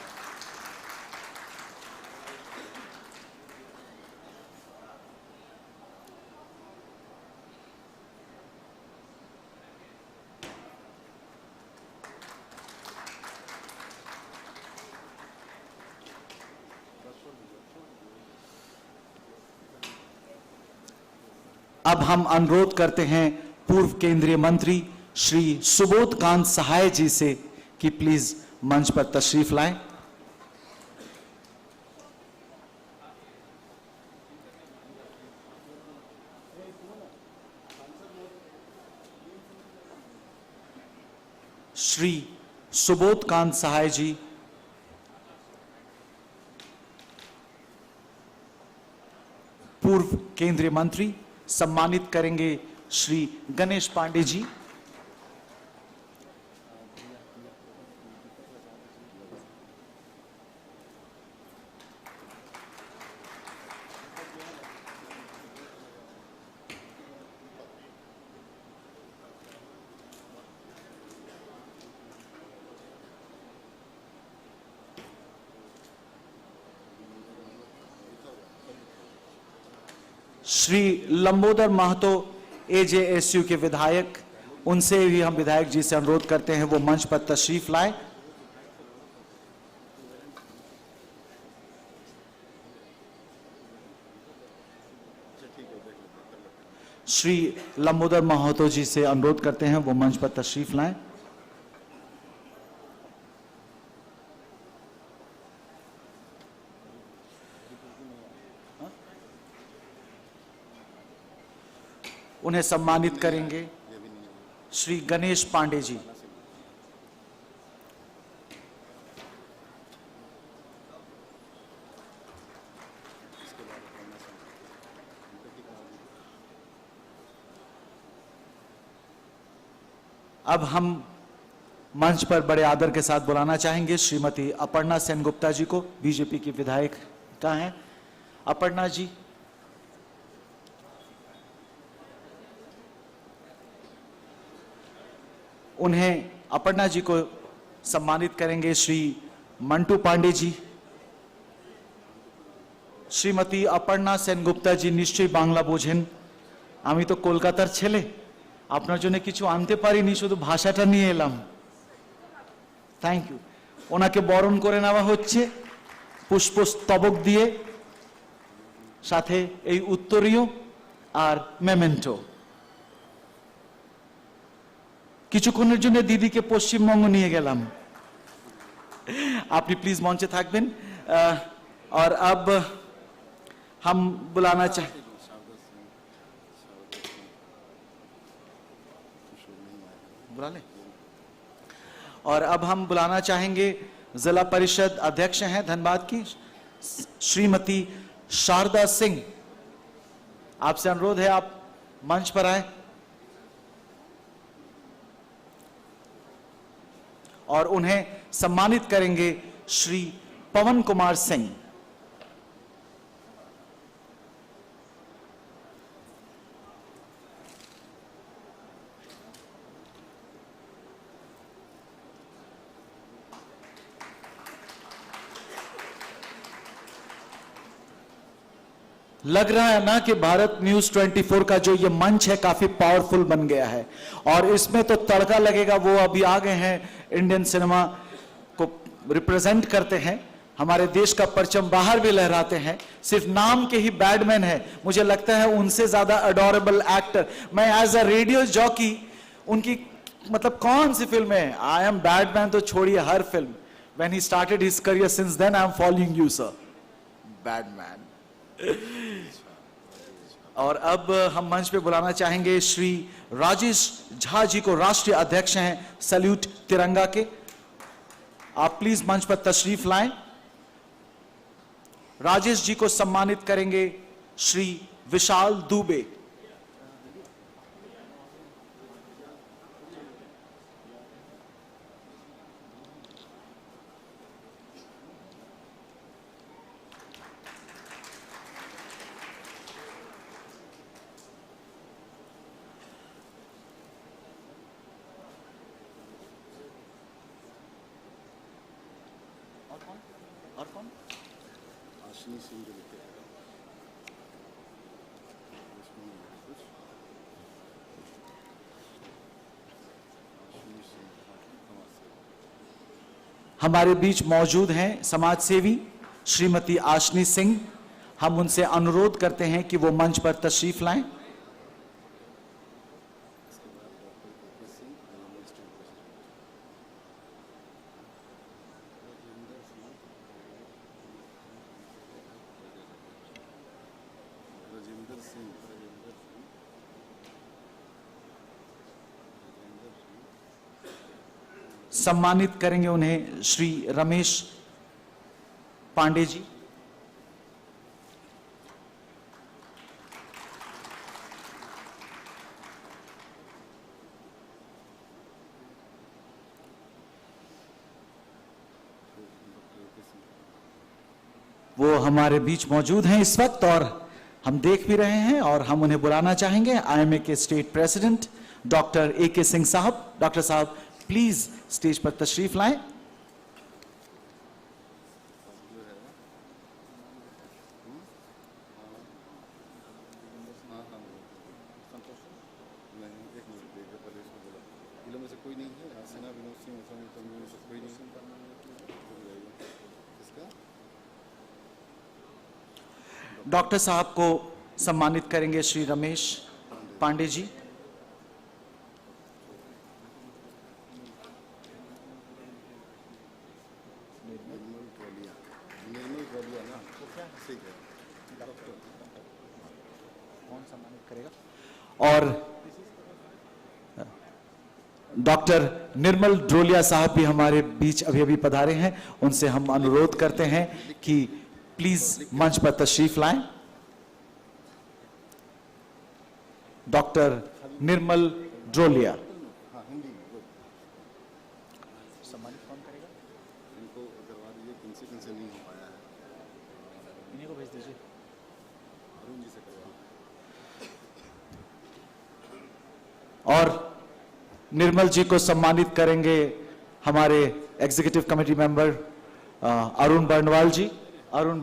अब हम अनुरोध करते हैं पूर्व केंद्रीय मंत्री श्री सुबोध कांत सहाय जी से कि प्लीज मंच पर तशरीफ लाएं। श्री सुबोध कांत सहाय जी, पूर्व केंद्रीय मंत्री, सम्मानित करेंगे श्री गणेश पांडे जी। श्री लंबोदर महतो एजेएसयू के विधायक, उनसे भी हम विधायक जी से अनुरोध करते हैं वो मंच पर तशरीफ लाएं। श्री लंबोदर महतो जी से अनुरोध करते हैं वो मंच पर तशरीफ लाएं। उन्हें सम्मानित करेंगे श्री गणेश पांडे जी। अब हम मंच पर बड़े आदर के साथ बुलाना चाहेंगे श्रीमती अपर्णा सेनगुप्ता जी को, बीजेपी की विधायक का हैं। अपर्णा जी, उन्हें अपर्णा जी को सम्मानित करेंगे श्री मंटू पांडे जी। श्रीमती अपर्णा सेनगुप्ता जी निश्चय बांगला बोझेन, आमी तो कलकातार छेले, आपनार जोन्नो किछु आनते पारिनी, शुधु भाषाटा निये एलाम। Thank you. ओनाके बरण करे नेওয়া হচ্ছে पुष्पस्तबक दिए, साथे এই उत्तरीय আর মেমেন্টো। কিছুক্ষণের জন্য দিদিকে পশ্চিমবঙ্গ নিয়ে গেলাম। আপনি प्लीज मंचे থাকবেন। और अब हम बुलाना चाहें और अब हम बुलाना चाहेंगे जिला परिषद अध्यक्ष हैं धनबाद की श्रीमती शारदा सिंह, आपसे अनुरोध है आप मंच पर आए और उन्हें सम्मानित करेंगे श्री पवन कुमार सिंह। लग रहा है ना कि भारत न्यूज 24 का जो ये मंच है काफी पावरफुल बन गया है और इसमें तो तड़का लगेगा। वो अभी आ गए हैं, इंडियन सिनेमा को रिप्रेजेंट करते हैं, हमारे देश का परचम बाहर भी लहराते हैं। सिर्फ नाम के ही बैडमैन है, मुझे लगता है उनसे ज्यादा अडोरेबल एक्टर मैं एज अ रेडियो जॉकी उनकी मतलब कौन सी फिल्म है, आई एम बैडमैन तो छोड़िए, हर film when he started his career since then I am following you sir, badman. और अब हम मंच पे बुलाना चाहेंगे श्री राजेश झा जी को, राष्ट्रीय अध्यक्ष हैं सैल्यूट तिरंगा के। आप प्लीज मंच पर तशरीफ लाएं। राजेश जी को सम्मानित करेंगे श्री विशाल दुबे। और कौन? आशनी सिंह जो लिखे हैं। हमारे बीच मौजूद हैं समाज सेवी श्रीमती आशनी सिंह। हम उनसे अनुरोध करते हैं कि वो मंच पर तशरीफ लाएं। सम्मानित करेंगे उन्हें श्री रमेश पांडे जी। वो हमारे बीच मौजूद हैं इस वक्त और हम देख भी रहे हैं और हम उन्हें बुलाना चाहेंगे आईएमए के state president doctor A K. Singh साहब। डॉक्टर साहब प्लीज स्टेज पर तशरीफ लाएं। डॉक्टर साहब को सम्मानित करेंगे श्री रमेश पांडे जी। कौन सम्मानित करेगा? और डॉक्टर निर्मल ड्रोलिया साहब भी हमारे बीच अभी अभी पधारे हैं। उनसे हम अनुरोध करते हैं कि प्लीज मंच पर तशरीफ लाएं। डॉक्टर निर्मल ड्रोलिया। सम्मानित कौन करेगा? इनको करवा दीजिए, किनसे नहीं हो पाया है, इन्हीं को भेज दीजिए। अरुण जी से करवा। और निर्मल जी को सम्मानित करेंगे हमारे executive committee member Arun Barnwal ji. Arun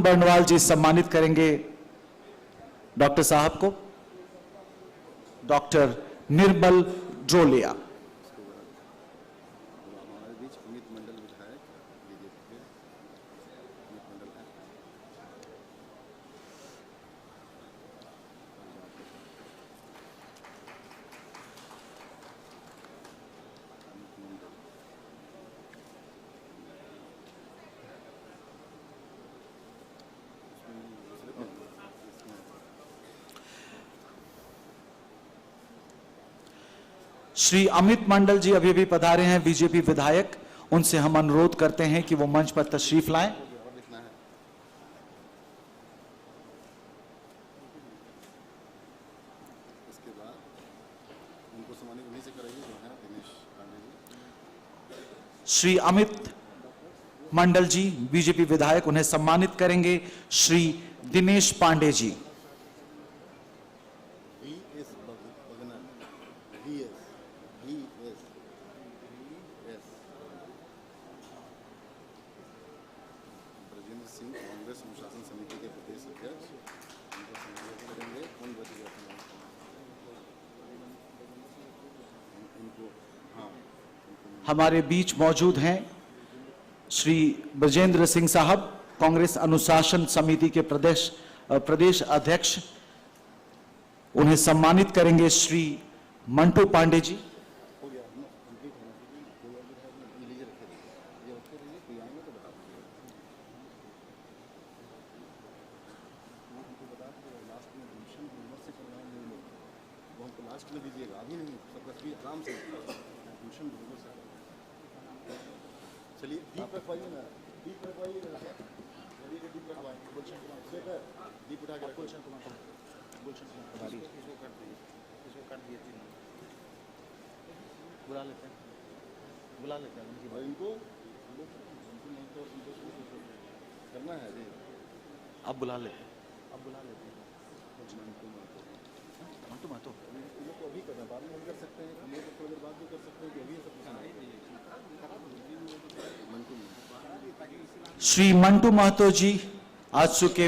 Barnwal ji सम्मानित करेंगे डॉक्टर साहब को। डॉक्टर निर्मल ड्रोलिया। हमारे बीच अमित मंडल विधायक बीजेपी के अमित मंडल है। श्री अमित मंडल जी अभी अभी पधारे हैं, बीजेपी विधायक। उनसे हम अनुरोध करते हैं कि वो मंच पर तशरीफ लाएं। और लिखना है। इसके बाद उनको सम्मानित उन्हीं से कराइए जो है दिनेश पांडे जी। श्री अमित मंडल जी बीजेपी विधायक, उन्हें सम्मानित करेंगे Shri Dinesh Pandey ji. VS Bergner, VS Brajendra Singh Congress अनुशासन समिति के प्रदेश अध्यक्ष, उनको सम्मानित करेंगे। कौन बच गया था? इनको, हाँ, हमारे बीच मौजूद हैं श्री ब्रजेंद्र सिंह साहब, कांग्रेस अनुशासन समिति के प्रदेश अध्यक्ष, उन्हें सम्मानित करेंगे श्री मंटू पांडे जी। हो गया ना, कंप्लीट होना चाहिए। कोई और विधायक ने ये लीजिए रखे रहिए, ये रखे रहिए, कोई आएंगे तो बता दीजिए। हमको बता दीजिए, लास्ट में डिवीजन नंबर से करवाएं नहीं लोग, वो हमको लास्ट में दीजिएगा, अभी नहीं, सब रखिए आराम से डिवीजन नंबर से। चलिए दीप रखवाइए ना, दीप रखवाइए ना, चलिए दीप रखवाएं। दीप उठा के रखो। इसको कर दीजिए, इसको कर दिए तीनों। बुला लेते हैं भाई इनको नहीं तो करना है जी। अब बुला लेते मंटू महतो इनको तो अभी करना, बाद में कर सकते हैं, ये तो थोड़ी देर बाद भी कर सकते हैं कि अभी सब मंटू श्री मंटू महतो जी आजसू के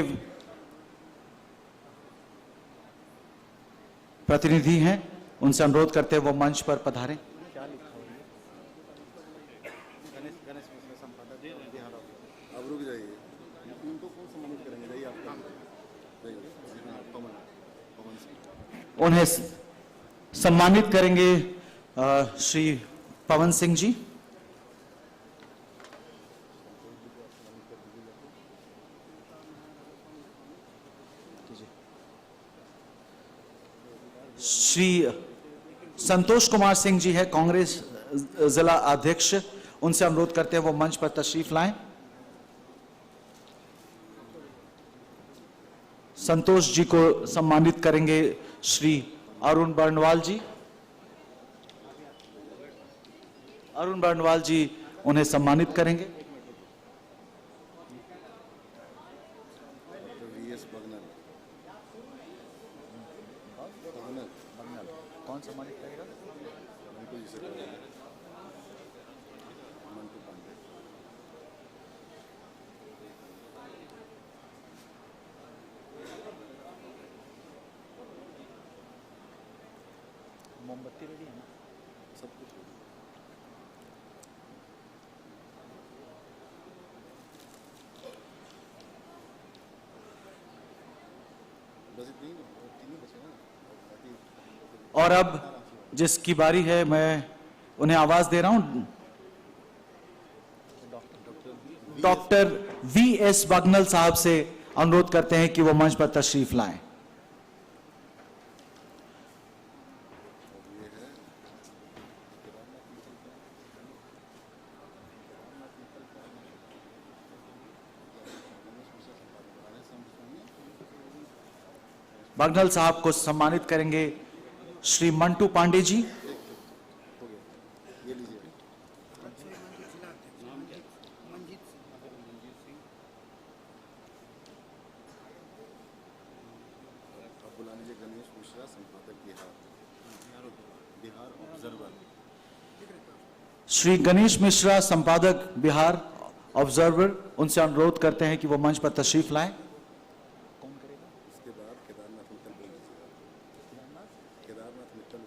प्रतिनिधि हैं, उनसे अनुरोध करते हैं वो मंच पर पधारें। क्या लिखा हुआ है? गणेश मिश्रा संपादक बिहार। अब रुक जाइए, इनको कौन सम्मानित करेंगे? जाइए आपका पवन सिंह। उन्हें सम्मानित करेंगे श्री पवन सिंह जी। श्री संतोष कुमार सिंह जी है, कांग्रेस जिला अध्यक्ष, उनसे अनुरोध करते हैं वो मंच पर तशरीफ लाएं। संतोष जी को सम्मानित करेंगे श्री अरुण बर्णवाल जी। अरुण बर्णवाल जी उन्हें सम्मानित करेंगे। VS बगनर, कौन सम्मानित करेगा? मंटू जी से करेंगे। मंटू पांडे। मोमबत्ती रेडी है ना? सब कुछ हो गया। बस इतनी तीन ही बचे ना, बाकी और अब जिसकी बारी है मैं उन्हें आवाज दे रहा हूं, डॉक्टर VS बगनल साहब से अनुरोध करते हैं कि वो मंच पर तशरीफ लाएं। बगनल साहब को सम्मानित करेंगे श्री मंटू पांडे जी। हो गया, ये लीजिए। अब बुला लीजिए गणेश मिश्रा संपादक बिहार ऑब्जर्वर। श्री गणेश मिश्रा संपादक बिहार ऑब्जर्वर, उनसे अनुरोध करते हैं कि वो मंच पर तशरीफ लाएं। इसके बाद केदारनाथ मित्तल बोल दीजिएगा। केदारनाथ मित्तल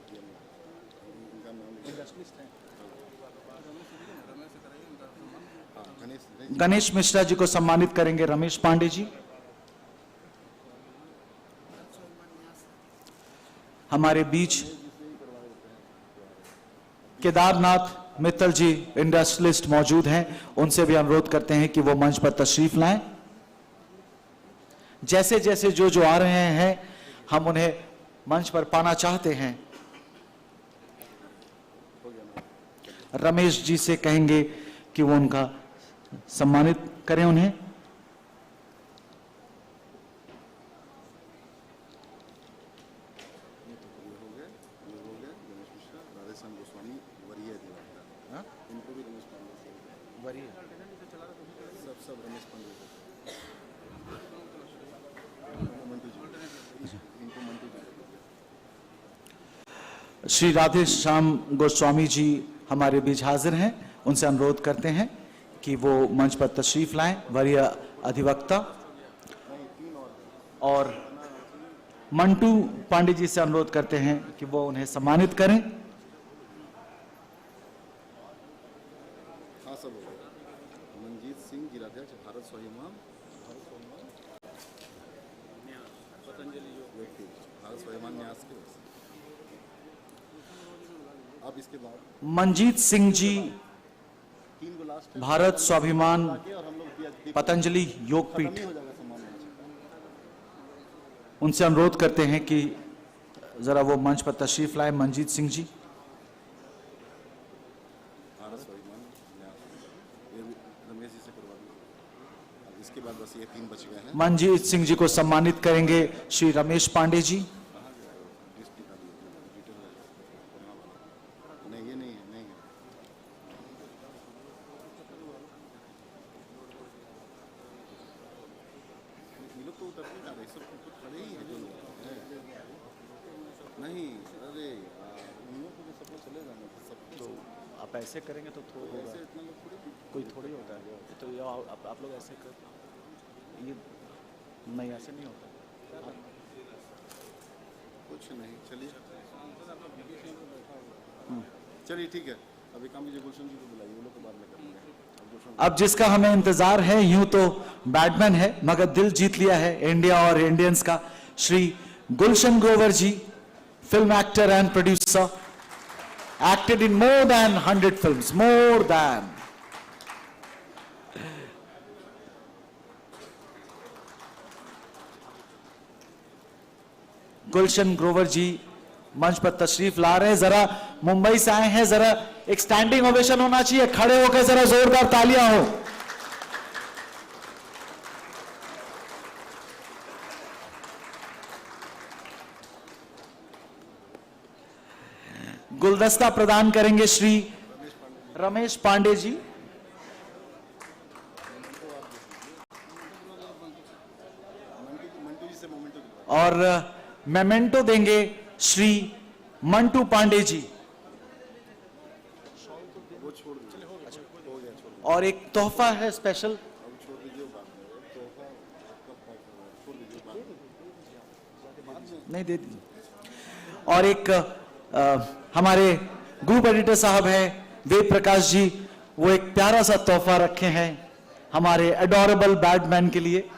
उनका नाम इंडस्ट्रियलिस्ट है। हाँ, गणेश मिश्रा जी को सम्मानित करेंगे रमेश पांडे जी। हमारे बीच केदारनाथ मित्तल जी इंडस्ट्रियलिस्ट मौजूद हैं, उनसे भी अनुरोध करते हैं कि वो मंच पर तशरीफ लाएं। जैसे जैसे जो आ रहे हैं हम उन्हें मंच पर पाना चाहते हैं। रमेश जी से कहेंगे कि वो उनका सम्मानित करें उन्हें। श्री राधे श्याम गोस्वामी जी हमारे बीच हाजिर हैं, उनसे अनुरोध करते हैं कि वो मंच पर तशरीफ लाएं। वरीय अधिवक्ता और मंटू पांडे जी से अनुरोध करते हैं कि वो उन्हें सम्मानित करें। हाँ सब हो गया। मनजीत सिंह जिलाध्यक्ष भारत स्वाभिमान पतंजलि योग व्यक्ति भारत स्वाभिमान न्यास के। अब इसके बाद मनजीत सिंह जी भारत स्वाभिमान पतंजलि योगपीठ, उनसे अनुरोध करते हैं कि जरा वो मंच पर तशरीफ लाए। मनजीत सिंह जी भारत स्वाभिमान रमेश जी से करवा दीजिए। इसके बाद बस ये 3 बच गए हैं। मनजीत सिंह जी को सम्मानित करेंगे श्री रमेश पांडे जी। नहीं ये नहीं है, नहीं है। ये लोग तो उतर नहीं आ रहे, सब तो खड़े ही हैं जो लोग हैं। नहीं अरे इन लोग को सब लोग चले जाना था सब तो। आप ऐसे करेंगे तो थोड़ा होगा, ऐसे इतना लोग थोड़ी कोई थोड़ी होता है। तो ये आप लोग ऐसे कर, ये नहीं ऐसे नहीं होता। कुछ नहीं, चलिए चलिए ठीक है। अभी काम कीजिए, गुलशन जी को बुलाइए, वो लोग को बाद में करेंगे। अब जिसका हमें इंतजार है, यूं तो बैटमैन है मगर दिल जीत लिया है इंडिया और इंडियंस का, Shri Gulshan Grover ji, film actor and producer, acted in more than 100 films, more than. Gulshan Grover ji मंच पर तशरीफ ला रहे हैं। जरा मुंबई से आए हैं, जरा एक स्टैंडिंग ओवेशन होना चाहिए, खड़े होकर जरा जोरदार तालियां हो। गुलदस्ता प्रदान करेंगे श्री रमेश पांडे जी। और मेमेंटो देंगे श्री मंटू पांडे जी। और एक तोहफा है स्पेशल, नहीं दे दीजिए। और एक हमारे ग्रुप एडिटर साहब हैं वेद प्रकाश जी, वो एक प्यारा सा तोहफा रखे हैं हमारे एडोरेबल बैटमैन के लिए।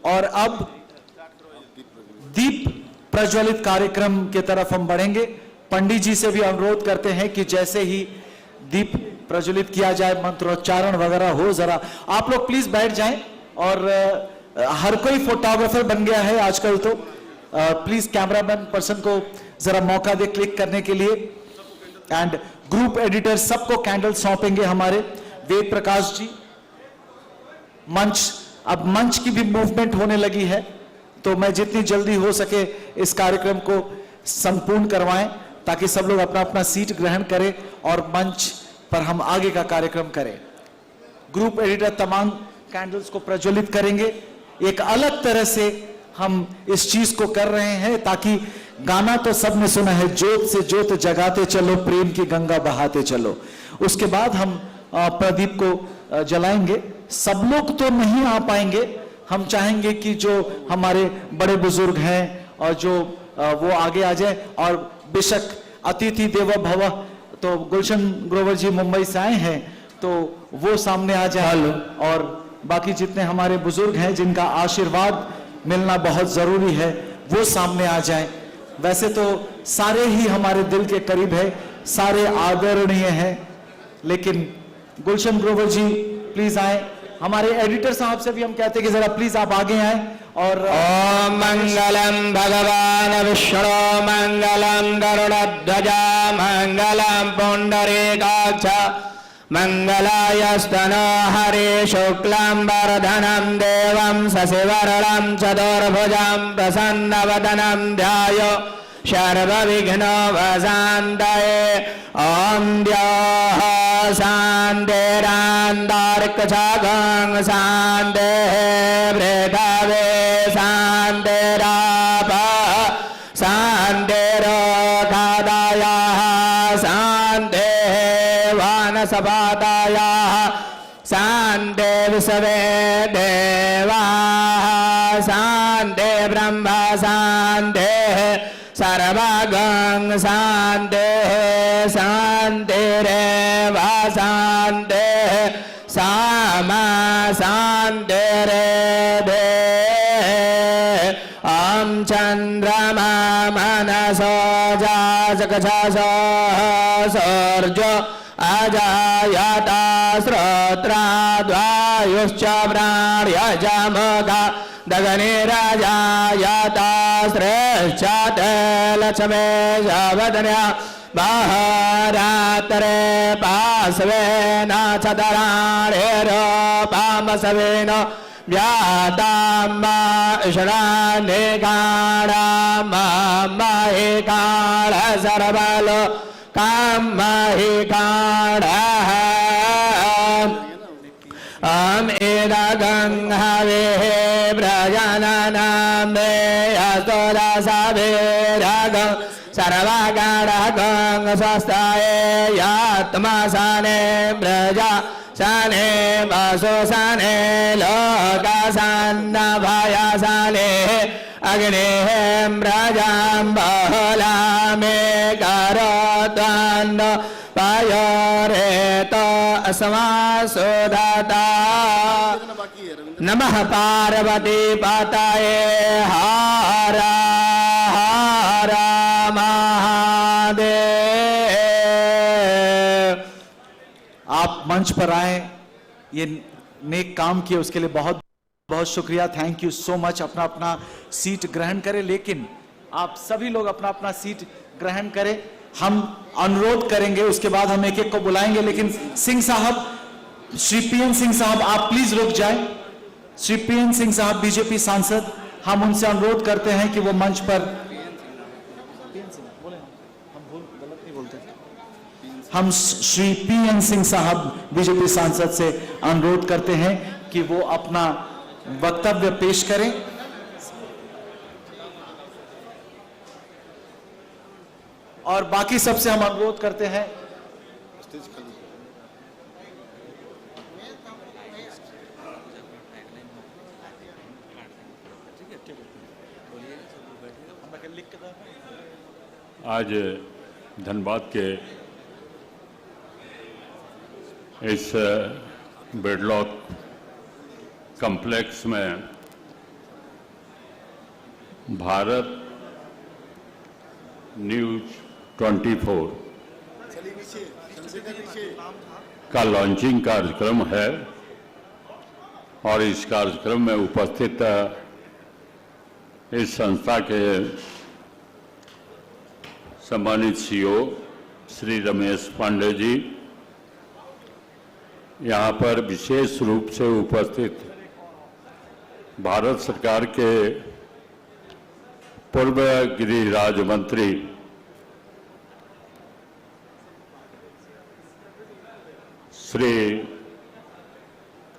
और अब दीप प्रज्वलित कार्यक्रम की तरफ हम बढ़ेंगे। पंडित जी से भी अनुरोध करते हैं कि जैसे ही दीप प्रज्वलित किया जाए, मंत्रोच्चारण वगैरह हो, जरा आप लोग प्लीज बैठ जाएं। और हर कोई फोटोग्राफर बन गया है आजकल, तो प्लीज कैमरामैन पर्सन को जरा मौका दे क्लिक करने के लिए। एंड ग्रुप एडिटर सबको कैंडल सौंपेंगे हमारे वेद प्रकाश जी। अब मंच की भी मूवमेंट होने लगी है, तो मैं जितनी जल्दी हो सके इस कार्यक्रम को संपूर्ण करवाएं ताकि सब लोग अपना अपना सीट ग्रहण करें और मंच पर हम आगे का कार्यक्रम करें। ग्रुप एडिटर तमाम कैंडल्स को प्रज्वलित करेंगे। एक अलग तरह से हम इस चीज को कर रहे हैं ताकि गाना तो सबने सुना है, जोत से जोत जगाते चलो, प्रेम की गंगा बहाते चलो। उसके बाद हम प्रदीप को जलाएंगे। सब लोग तो नहीं आ पाएंगे, हम चाहेंगे कि जो हमारे बड़े बुजुर्ग हैं और जो वो आगे आ जाए। और बेशक अतिथि देवो भव, तो गुलशन ग्रोवर जी मुंबई से आए हैं तो वो सामने आ जाए। और बाकी जितने हमारे बुजुर्ग हैं जिनका आशीर्वाद मिलना बहुत जरूरी है, वो सामने आ जाए। वैसे तो सारे ही हमारे दिल के करीब है, सारे आदरणीय हैं, लेकिन गुलशन ग्रोवर जी प्लीज आए। हमारे एडिटर साहब से भी हम कहते हैं कि जरा प्लीज आप आगे आए और ओम मंगलम भगवान विष्णु मंगलम गरुड़ध्वजा मंगलम पुंडरीकाक्ष मंगलायस्तनो हरे शुक्लांबरधरं देवं शशिवर्णं चतुर्भुजं प्रसन्नवदनं ध्यायो सर्वविघ्नोपशान्तये ॐ द्यौः शान्तिरान्तरिक्षगं शान्तिः पृथिवी शान्तिरापः शान्तिरोगादयः शान्तिः वानस्पतयः शान्ति विश्वे देवाः शान्ति ब्रह्म शान्तिः सर्वगं शान्तिः शान्तिरेव शान्तिः सामा शान्तिरेधे ॐ चन्द्रमा मनसो जाचक्षसो सूर्यो अजायता श्रोत्राद्वायुश्च प्राण्यजमुखा दगनिरजायता श्रेष्ठत लक्ष्मे वदन्या बहरात्रे पार्श्वेन चतराणिरूपामसवेन व्याताम्बा ईशानेकाणामहिकाळ सर्वलो कामहिकाणः ॐ एदगं हवेः प्रजननं मे अस्तुरसभिरगं सर्वगणगं स्वस्ताये यात्मसाने प्रजा साने वसुसाने लोकसान्नभयसाने अग्नेः प्रजां बहुलामे करोत्वन्न पयोरेतो अस्मासुदता नमः पार्वती पतये हर हर महादेव। आप मंच पर आए, ये नेक काम किए उसके लिए बहुत बहुत शुक्रिया। Thank you so much. अपना अपना सीट ग्रहण करें, लेकिन आप सभी लोग अपना अपना सीट ग्रहण करें। हम अनुरोध करेंगे, उसके बाद हम एक एक को बुलाएंगे, लेकिन सिंह साहब, श्री पीएन सिंह साहब, आप प्लीज रुक जाएं। श्री पीएन सिंह साहब बीजेपी सांसद, हम उनसे अनुरोध करते हैं कि वो मंच पर, हम श्री पीएन सिंह साहब बीजेपी सांसद से अनुरोध करते हैं कि वो अपना वक्तव्य पेश करें। और बाकी सबसे हम अनुरोध करते हैं आज धनबाद के इस बेडलॉक कॉम्प्लेक्स में भारत न्यूज 24 का लॉन्चिंग कार्यक्रम है और इस कार्यक्रम में उपस्थित इस संस्था के सम्मानित सीईओ श्री रमेश पांडे जी, यहाँ पर विशेष रूप से उपस्थित भारत सरकार के पूर्व गृह राज्य मंत्री श्री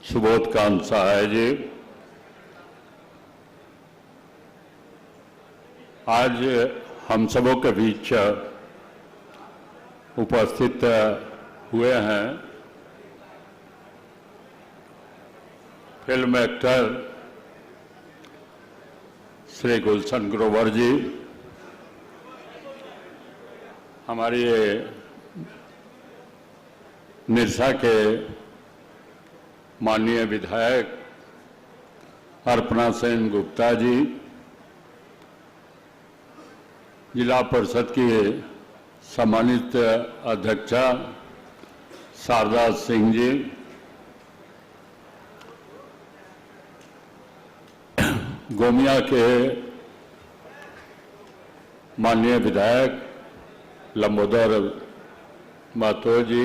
सुबोध कांत सहाय जी, आज हम सबों के बीच उपस्थित हुए हैं फिल्म एक्टर श्री गुलशन ग्रोवर जी, हमारी निरसा के माननीय विधायक अर्पणा सेन गुप्ता जी, जिला परिषद की सम्मानित अध्यक्षा शारदा सिंह जी, गोमिया के माननीय विधायक लंबोदर महतो जी,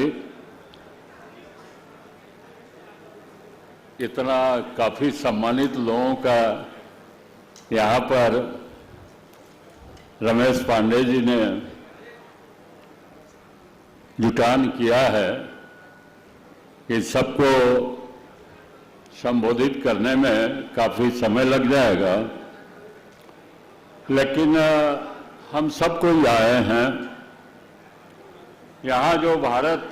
इतना काफी सम्मानित लोगों का यहाँ पर रमेश पांडे जी ने जुटान किया है कि सबको संबोधित करने में काफी समय लग जाएगा, लेकिन हम सबको ही आए हैं। यहाँ जो भारत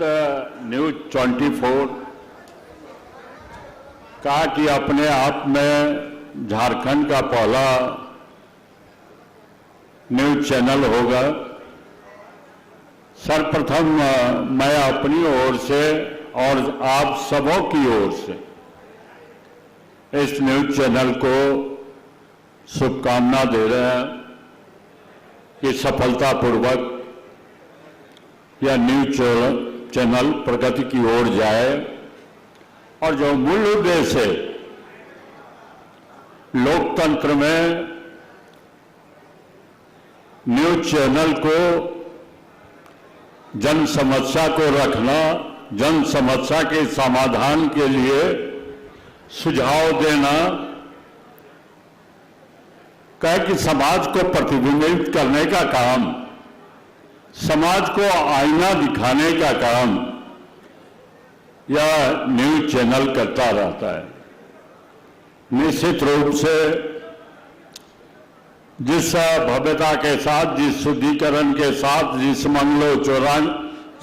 न्यूज 24 कहा कि अपने आप में झारखंड का पहला न्यूज चैनल होगा। सर्वप्रथम मैं अपनी ओर से और आप सबों की ओर से इस न्यूज चैनल को शुभकामना दे रहे हैं कि सफलतापूर्वक यह न्यूज चैनल प्रगति की ओर जाए और जो मूल उद्देश्य है लोकतंत्र में न्यूज चैनल को जन समस्या को रखना, जन समस्या के समाधान के लिए सुझाव देना, कहे कि समाज को प्रतिबिंबित करने का काम, समाज को आईना दिखाने का काम यह न्यूज चैनल करता रहता है। निश्चित रूप से जिस भव्यता के साथ, जिस शुद्धिकरण के साथ, जिस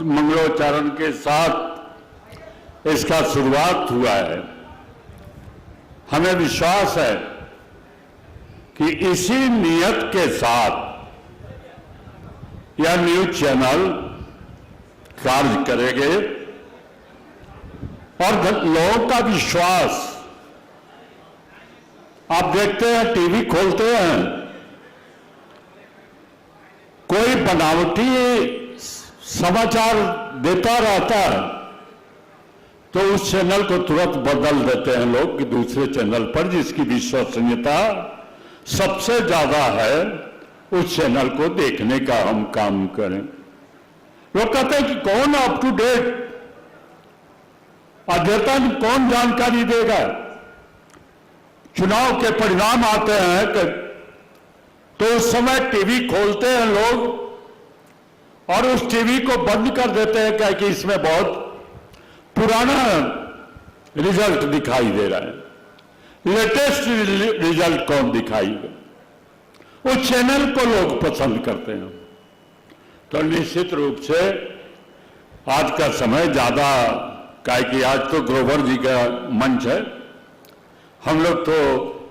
मंगलोच्चारण के साथ इसका शुरुआत हुआ है, हमें विश्वास है कि इसी नियत के साथ यह न्यूज चैनल कार्य करेंगे और लोगों का विश्वास, आप देखते हैं टीवी खोलते हैं, कोई बनावटी समाचार देता रहता है तो उस चैनल को तुरंत बदल देते हैं लोग कि दूसरे चैनल पर जिसकी विश्वसनीयता सबसे ज्यादा है उस चैनल को देखने का हम काम करें। लोग कहते हैं कि कौन अप टू डेट अद्यतन कौन जानकारी देगा। चुनाव के परिणाम आते हैं तो उस समय टीवी खोलते हैं लोग और उस टीवी को बंद कर देते हैं क्या कि इसमें बहुत पुराना रिजल्ट दिखाई दे रहा है, लेटेस्ट रिजल्ट कौन दिखाएगा। उस चैनल को लोग पसंद करते हैं। तो निश्चित रूप से आज का समय ज्यादा क्या कि आज तो ग्रोवर जी का मंच है, हम लोग तो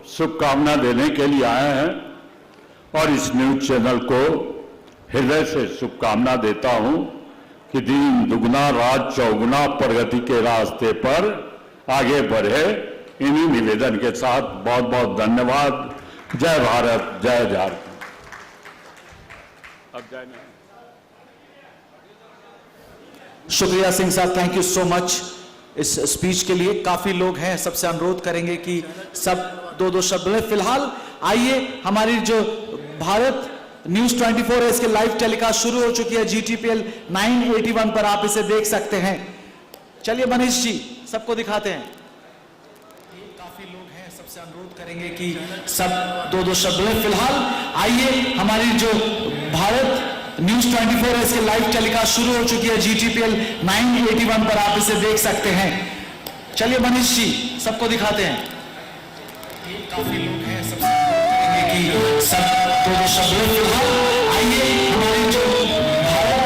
शुभकामना देने के लिए आए हैं और इस न्यूज चैनल को हृदय से शुभकामना देता हूं कि दिन दुगना रात चौगुना प्रगति के रास्ते पर आगे बढ़े। इन्हीं निवेदन के साथ बहुत बहुत धन्यवाद। जय भारत, जय झारखंड। अब जय नहीं। शुक्रिया सिंह साहब, थैंक यू सो मच इस स्पीच के लिए। काफी लोग हैं, सबसे अनुरोध करेंगे कि सब दो दो शब्द में। फिलहाल आइए, हमारी जो भारत न्यूज 24 है इसके लाइव टेलीकास्ट शुरू हो चुकी है GTPL 981 पर, आप इसे देख सकते हैं। चलिए मनीष जी, सबको दिखाते हैं। काफी लोग हैं, सबसे अनुरोध करेंगे कि सब दो दो शब्द में। फिलहाल आइए, हमारी जो भारत न्यूज 24 है इसके लाइव टेलीकास्ट शुरू हो चुकी है GTPL 981 पर, आप इसे देख सकते हैं। चलिए मनीष जी, सबको दिखाते हैं। काफी लोग हैं, सबसे कि सब दो दो शब्द में। फिलहाल आइए, हमारी जो भारत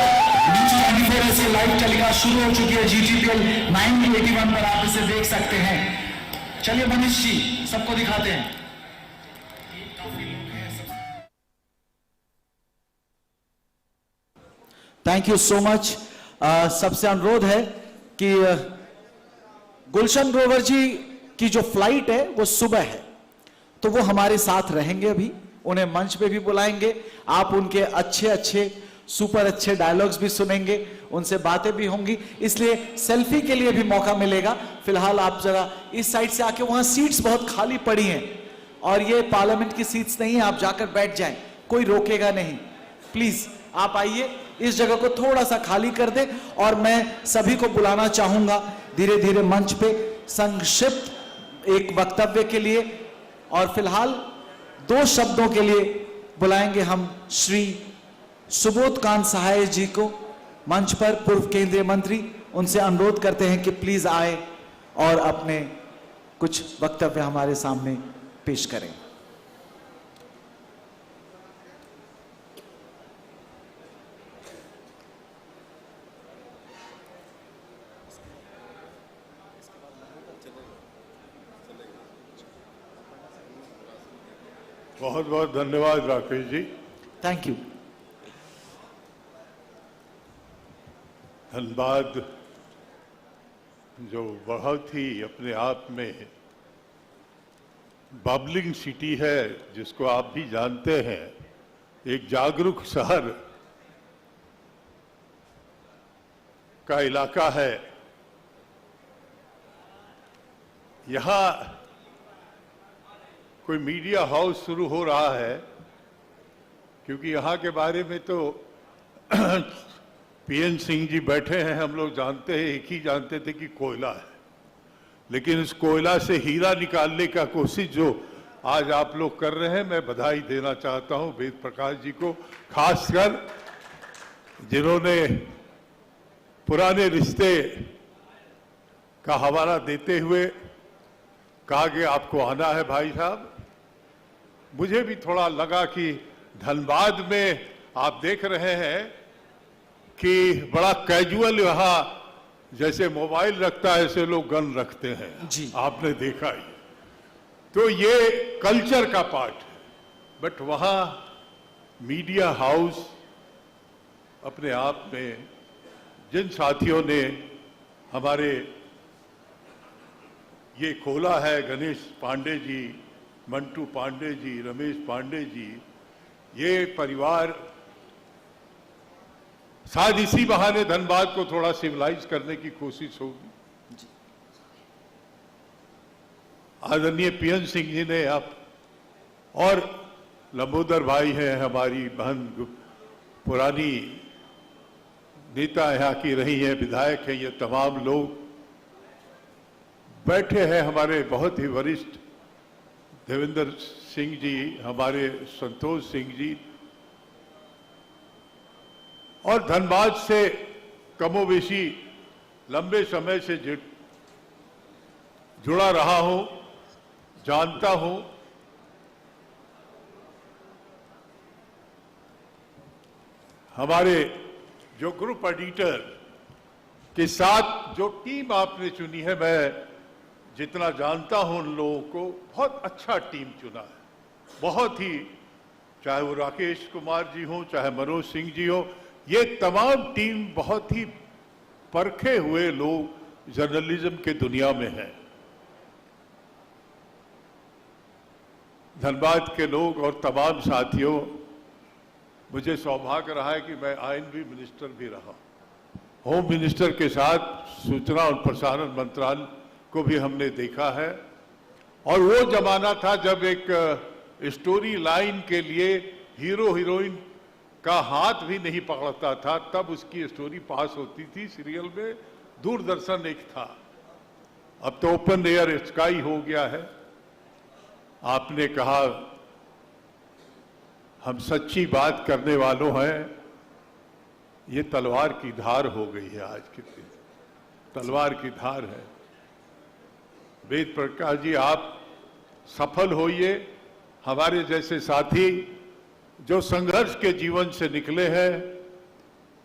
न्यूज 24 है इसके लाइव टेलीकास्ट शुरू हो चुकी है GTPL 981 पर, आप इसे देख सकते हैं। चलिए मनीष जी, सबको दिखाते हैं। काफी लोग हैं, थैंक यू सो मच। सबसे अनुरोध है कि गुलशन ग्रोवर जी की जो फ्लाइट है वो सुबह है, तो वो हमारे साथ रहेंगे। अभी उन्हें मंच पे भी बुलाएंगे, आप उनके अच्छे अच्छे सुपर अच्छे डायलॉग्स भी सुनेंगे, उनसे बातें भी होंगी, इसलिए सेल्फी के लिए भी मौका मिलेगा। फिलहाल आप जरा इस साइड से आके, वहां सीट्स बहुत खाली पड़ी हैं और ये पार्लियामेंट की सीट्स नहीं है, आप जाकर बैठ जाएं, कोई रोकेगा नहीं। प्लीज आप आइए, इस जगह को थोड़ा सा खाली कर दें और मैं सभी को बुलाना चाहूंगा धीरे धीरे मंच पे संक्षिप्त एक वक्तव्य के लिए। और फिलहाल 2 शब्दों के लिए बुलाएंगे हम श्री सुबोध कांत सहाय जी को मंच पर, पूर्व केंद्रीय मंत्री। उनसे अनुरोध करते हैं कि प्लीज आए और अपने कुछ वक्तव्य हमारे सामने पेश करें। बहुत बहुत धन्यवाद राकेश जी। Thank you. धनबाद जो बहुत ही अपने आप में बबलिंग सिटी है, जिसको आप भी जानते हैं, एक जागरूक शहर का इलाका है। यहाँ कोई मीडिया हाउस शुरू हो रहा है, क्योंकि यहाँ के बारे में तो पीएन सिंह जी बैठे हैं, हम लोग जानते हैं, एक ही जानते थे कि कोयला है, लेकिन इस कोयला से हीरा निकालने का कोशिश जो आज आप लोग कर रहे हैं, मैं बधाई देना चाहता हूं वेद प्रकाश जी को, खासकर जिन्होंने पुराने रिश्ते का हवाला देते हुए कहा कि आपको आना है भाई साहब। मुझे भी थोड़ा लगा कि धनबाद में आप देख रहे हैं कि बड़ा कैजुअल यहाँ जैसे मोबाइल रखता है ऐसे लोग गन रखते हैं जी। आपने देखा ही, तो ये कल्चर का पार्ट है। बट वहाँ मीडिया हाउस अपने आप में जिन साथियों ने हमारे ये खोला है, गणेश पांडे जी, मंटू पांडे जी, रमेश पांडे जी, ये परिवार शायद इसी बहाने धनबाद को थोड़ा सिविलाइज करने की कोशिश होगी। आदरणीय पीएन सिंह जी ने आप और लंबोदर भाई हैं, हमारी बहन पुरानी नेता यहाँ की रही है, विधायक हैं, ये तमाम लोग बैठे हैं, हमारे बहुत ही वरिष्ठ देवेंद्र सिंह जी, हमारे संतोष सिंह जी, और धनबाद से कमोबेशी लंबे समय से जुड़ा रहा हूं, जानता हूं। हमारे जो ग्रुप एडिटर के साथ जो टीम आपने चुनी है, मैं जितना जानता हूं उन लोगों को, बहुत अच्छा टीम चुना है, बहुत ही, चाहे वो राकेश कुमार जी हो, चाहे मनोज सिंह जी हो, ये तमाम टीम बहुत ही परखे हुए लोग जर्नलिज्म के दुनिया में हैं। धनबाद के लोग और तमाम साथियों, मुझे सौभाग्य रहा है कि मैं आईएनबी मिनिस्टर भी रहा, होम मिनिस्टर के साथ सूचना और प्रसारण मंत्रालय को भी हमने देखा है, और वो जमाना था जब एक स्टोरी लाइन के लिए हीरो हीरोइन का हाथ भी नहीं पकड़ता था, तब उसकी स्टोरी पास होती थी सीरियल में। दूरदर्शन एक था, अब तो ओपन एयर स्काई हो गया है। आपने कहा हम सच्ची बात करने वालों हैं, ये तलवार की धार हो गई है, आज के दिन तलवार की धार है। वेद प्रकाश जी, आप सफल होइए, हमारे जैसे साथी जो संघर्ष के जीवन से निकले हैं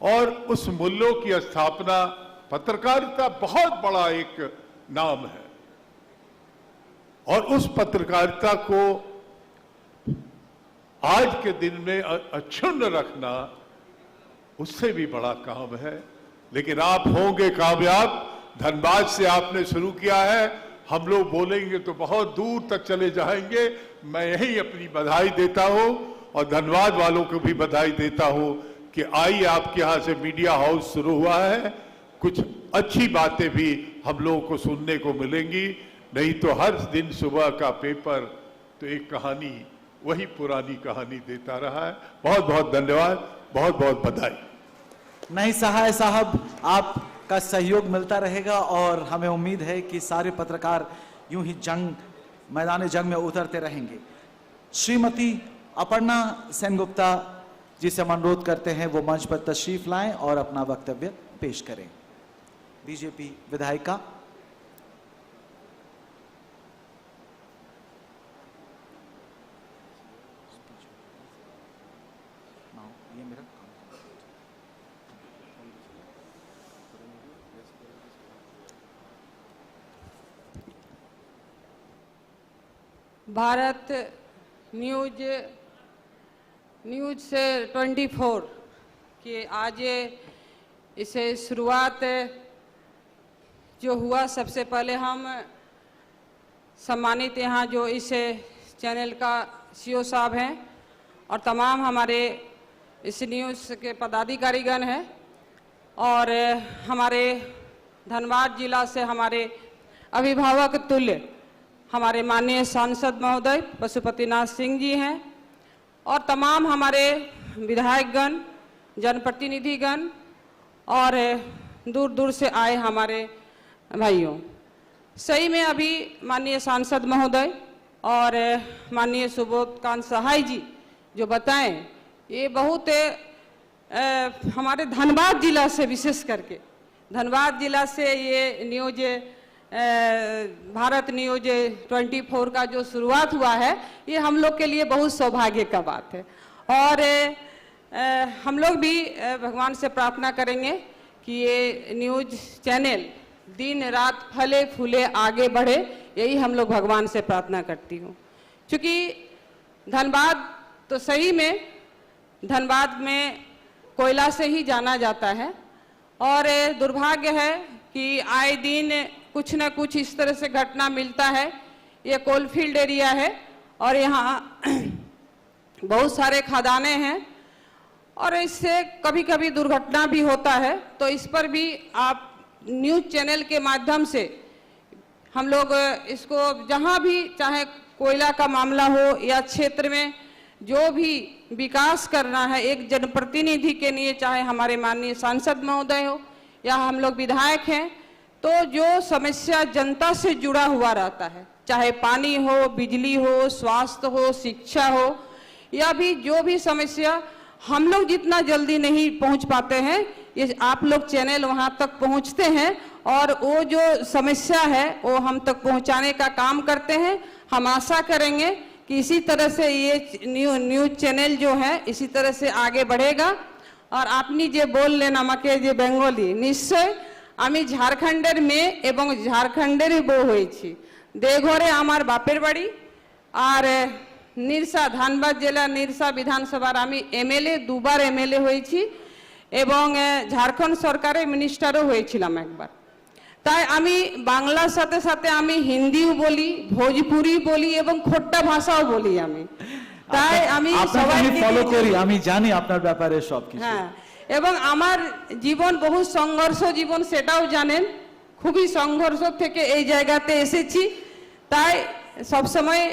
और उस मूल्यों की स्थापना, पत्रकारिता बहुत बड़ा एक नाम है, और उस पत्रकारिता को आज के दिन में अक्षुण्ण रखना उससे भी बड़ा काम है। लेकिन आप होंगे कामयाब। धनबाद से आपने शुरू किया है, हम लोग बोलेंगे तो बहुत दूर तक चले जाएंगे। मैं यही अपनी बधाई देता हूं और धनबाद वालों को भी बधाई देता हूं कि आई आपके यहां से मीडिया हाउस शुरू हुआ है, कुछ अच्छी बातें भी हम लोगों को सुनने को मिलेंगी। नहीं तो हर दिन सुबह का पेपर तो एक कहानी वही पुरानी कहानी देता रहा है। बहुत बहुत धन्यवाद, बहुत बहुत बधाई। नहीं सहाय साहब, आपका सहयोग मिलता रहेगा और हमें उम्मीद है कि सारे पत्रकार यूं ही मैदान जंग में उतरते रहेंगे। श्रीमती अपर्णा सेनगुप्ता जी से हम अनुरोध करते हैं वो मंच पर तशरीफ लाएं और अपना वक्तव्य पेश करें। बीजेपी विधायिका। ये मेरा भारत न्यूज से 24 कि आज इसे शुरुआत जो हुआ, सबसे पहले हम सम्मानित यहाँ जो इस चैनल का सीईओ साहब हैं और तमाम हमारे इस न्यूज़ के पदाधिकारीगण हैं और हमारे धनबाद जिला से हमारे अभिभावक तुल्य हमारे माननीय सांसद महोदय पशुपतिनाथ सिंह जी हैं और तमाम हमारे विधायकगण, जनप्रतिनिधिगण और दूर दूर से आए हमारे भाइयों। सही में अभी माननीय सांसद महोदय और माननीय सुबोध कांत सहाय जी जो बताएं, ये बहुत हमारे धनबाद जिला से, विशेष करके धनबाद जिला से ये न्यूज भारत न्यूज 24 का जो शुरुआत हुआ है, ये हम लोग के लिए बहुत सौभाग्य का बात है और हम लोग भी भगवान से प्रार्थना करेंगे कि ये न्यूज चैनल दिन रात फले फूले आगे बढ़े, यही हम लोग भगवान से प्रार्थना करती हूँ। क्योंकि धनबाद तो सही में धनबाद में कोयला से ही जाना जाता है और दुर्भाग्य है कि आए दिन कुछ न कुछ इस तरह से घटना मिलता है। ये कोलफील्ड एरिया है और यहाँ बहुत सारे खदानें हैं और इससे कभी कभी दुर्घटना भी होता है। तो इस पर भी आप न्यूज़ चैनल के माध्यम से हम लोग इसको जहाँ भी, चाहे कोयला का मामला हो या क्षेत्र में जो भी विकास करना है एक जनप्रतिनिधि के लिए, चाहे हमारे माननीय सांसद महोदय हो या हम लोग विधायक हैं, तो जो समस्या जनता से जुड़ा हुआ रहता है, चाहे पानी हो, बिजली हो, स्वास्थ्य हो, शिक्षा हो या भी जो भी समस्या, हम लोग जितना जल्दी नहीं पहुंच पाते हैं, ये आप लोग चैनल वहां तक पहुंचते हैं और वो जो समस्या है वो हम तक पहुंचाने का काम करते हैं। हम आशा करेंगे कि इसी तरह से ये न्यूज चैनल जो है इसी तरह से आगे बढ़ेगा। और आपनी जे बोललेन আমাকে যে বেঙ্গলি, নিশ্চয় আমি ঝাড়খণ্ডের মেয়ে এবং ঝাড়খণ্ডেরই বউ হয়েছি। দেওঘরে আমার বাপের বাড়ি আর নিরসা, ধানবাদ জেলা নিরসা বিধানসভার আমি এমএলএ, দুবার এমএলএ হয়েছি এবং ঝাড়খণ্ড সরকারের মিনিস্টারও হয়েছিলাম একবার। তাই আমি বাংলার সাথে সাথে আমি হিন্দিও বলি, ভোজপুরি বলি এবং খোট্টা ভাষাও বলি আমি। তাই আমি সবাইকে ফলো করি, আমি জানি আপনার ব্যাপারে সবকিছু। হ্যাঁ, এবং আমার জীবন বহু সংঘর্ষ জীবন, সেটাও জানেন। খুবই সংঘর্ষ থেকে এই জায়গাতে এসেছি। তাই সবসময়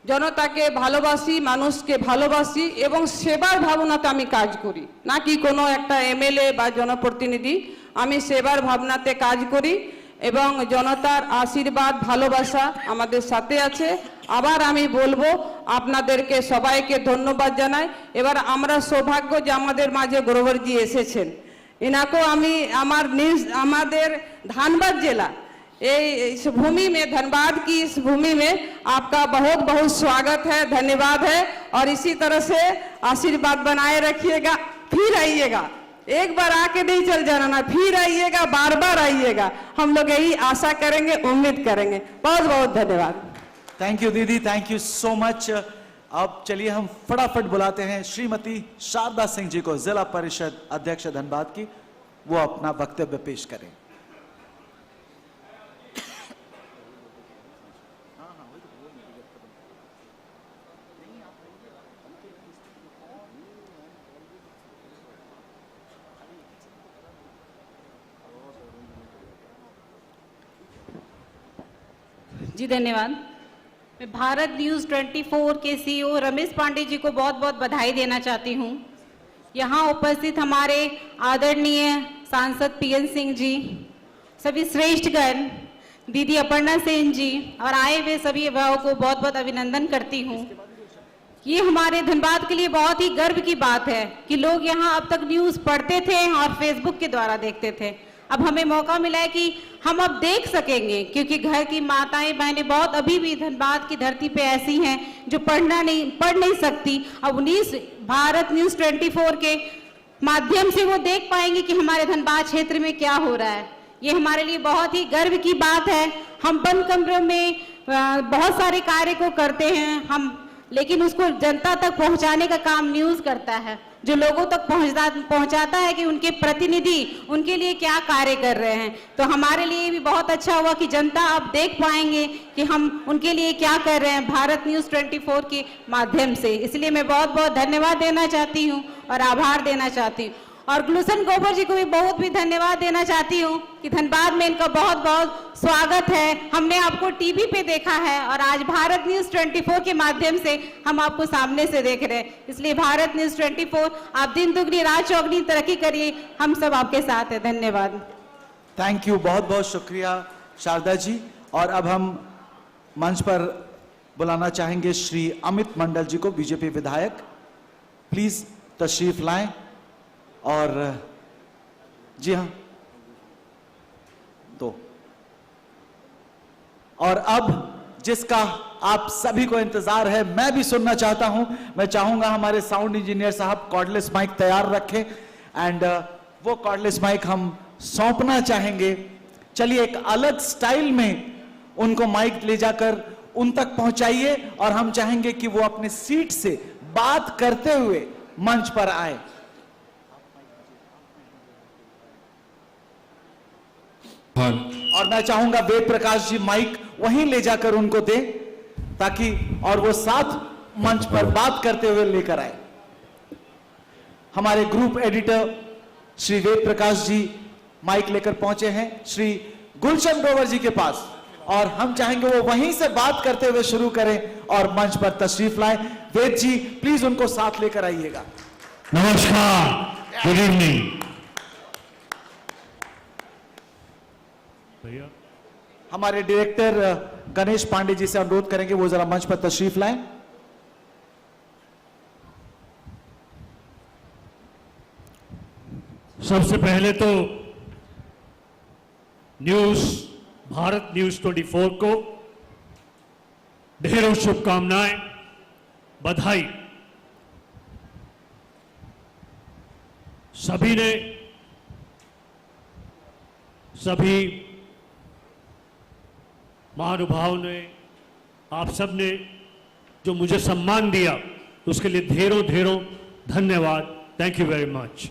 জনতাকে ভালোবাসি, মানুষকে ভালোবাসি এবং সেবার ভাবনাতে আমি কাজ করি, না কি কোনো একটা এমএলএ বা জনপ্রতিনিধি। আমি সেবার ভাবনাতে কাজ করি এবং জনতার আশীর্বাদ, ভালোবাসা আমাদের সাথে আছে। আবার আমি বলবো আপনাদেরকে সবাইকে ধন্যবাদ জানাই। এবার আমরা সৌভাগ্য যে আমাদের মাঝে গ্রোভারজি এসেছেন, इनको আমি हमारे धानबाद जिला इस भूमि में, धनबाद की इस भूमि में आपका बहुत बहुत स्वागत है, धन्यवाद है। और इसी तरह से आशीर्वाद बनाए रखिएगा। फिर आइएगा, एक बार आके नहीं चल जाना ना, फिर आइएगा, बार बार आइएगा। हम लोग यही आशा करेंगे, उम्मीद करेंगे। बहुत बहुत धन्यवाद। थैंक यू दीदी, थैंक यू सो मच। अब चलिए हम फटाफट बुलाते हैं श्रीमती शारदा सिंह जी को, जिला परिषद अध्यक्ष धनबाद की, वो अपना वक्तव्य पेश करें। जी धन्यवाद। मैं भारत न्यूज़ 24 के सीईओ रमेश पांडे जी को बहुत बहुत बधाई देना चाहती हूँ। यहाँ उपस्थित हमारे आदरणीय सांसद पीएन सिंह जी, सभी श्रेष्ठगण, दीदी अपर्णा सेन जी और आए हुए सभी अभिभावकों को बहुत बहुत अभिनंदन करती हूँ। ये हमारे धनबाद के लिए बहुत ही गर्व की बात है कि लोग यहाँ अब तक न्यूज़ पढ़ते थे और फेसबुक के द्वारा देखते थे। अब हमें मौका मिला है कि हम अब देख सकेंगे, क्योंकि घर की माताएं बहनें बहुत अभी भी धनबाद की धरती पे ऐसी हैं जो पढ़ नहीं सकती। अब भारत न्यूज़ 24 के माध्यम से वो देख पाएंगे कि हमारे धनबाद क्षेत्र में क्या हो रहा है। ये हमारे लिए बहुत ही गर्व की बात है। हम बंद कमरों में बहुत सारे कार्य को करते हैं लेकिन उसको जनता तक पहुंचाने का काम न्यूज़ करता है, जो लोगों तक पहुंचाता है कि उनके प्रतिनिधि उनके लिए क्या कार्य कर रहे हैं। तो हमारे लिए भी बहुत अच्छा हुआ कि जनता अब देख पाएंगे कि हम उनके लिए क्या कर रहे हैं भारत न्यूज़ 24 के माध्यम से। इसलिए मैं बहुत बहुत धन्यवाद देना चाहती हूँ और आभार देना चाहती हूँ। और गुलशन गोबर जी को भी बहुत भी धन्यवाद देना चाहती हूँ कि धनबाद में इनका बहुत बहुत स्वागत है। हमने आपको टीवी पे देखा है और आज भारत न्यूज़ 24 के माध्यम से हम आपको सामने से देख रहे हैं। इसलिए भारत न्यूज़ 24, आप दिन दुगनी रात चौगनी तरक्की करिए, हम सब आपके साथ हैं। धन्यवाद। थैंक यू, बहुत बहुत शुक्रिया शारदा जी। और अब हम मंच पर बुलाना चाहेंगे श्री अमित मंडल जी को, बीजेपी विधायक। प्लीज तशरीफ लाएं। और जी हाँ, तो और अब जिसका आप सभी को इंतजार है, मैं भी सुनना चाहता हूं। मैं चाहूंगा हमारे साउंड इंजीनियर साहब कॉर्डलेस माइक तैयार रखें एंड वो कॉर्डलेस माइक हम सौंपना चाहेंगे। चलिए एक अलग स्टाइल में उनको माइक ले जाकर उन तक पहुंचाइए और हम चाहेंगे कि वो अपने सीट से बात करते हुए मंच पर आए। और मैं चाहूंगा वेद प्रकाश जी माइक वहीं ले जाकर उनको दें ताकि और वो साथ मंच पर बात करते हुए लेकर आए। हमारे ग्रुप एडिटर श्री वेद प्रकाश जी माइक लेकर पहुंचे हैं श्री गुलशन ग्रोवर जी के पास और हम चाहेंगे वो वहीं से बात करते हुए शुरू करें और मंच पर तशरीफ लाएं। वेद जी प्लीज उनको साथ लेकर आइएगा। नमस्कार, गुड इवनिंग। हमारे डायरेक्टर गणेश पांडे जी से अनुरोध करेंगे वो जरा मंच पर तशरीफ लाएं। सबसे पहले तो भारत न्यूज़ 24 को ढेरों शुभकामनाएं, बधाई। सभी महानुभाव ने, आप सब ने जो मुझे सम्मान दिया उसके लिए ढेरों ढेरों धन्यवाद। Thank you very much.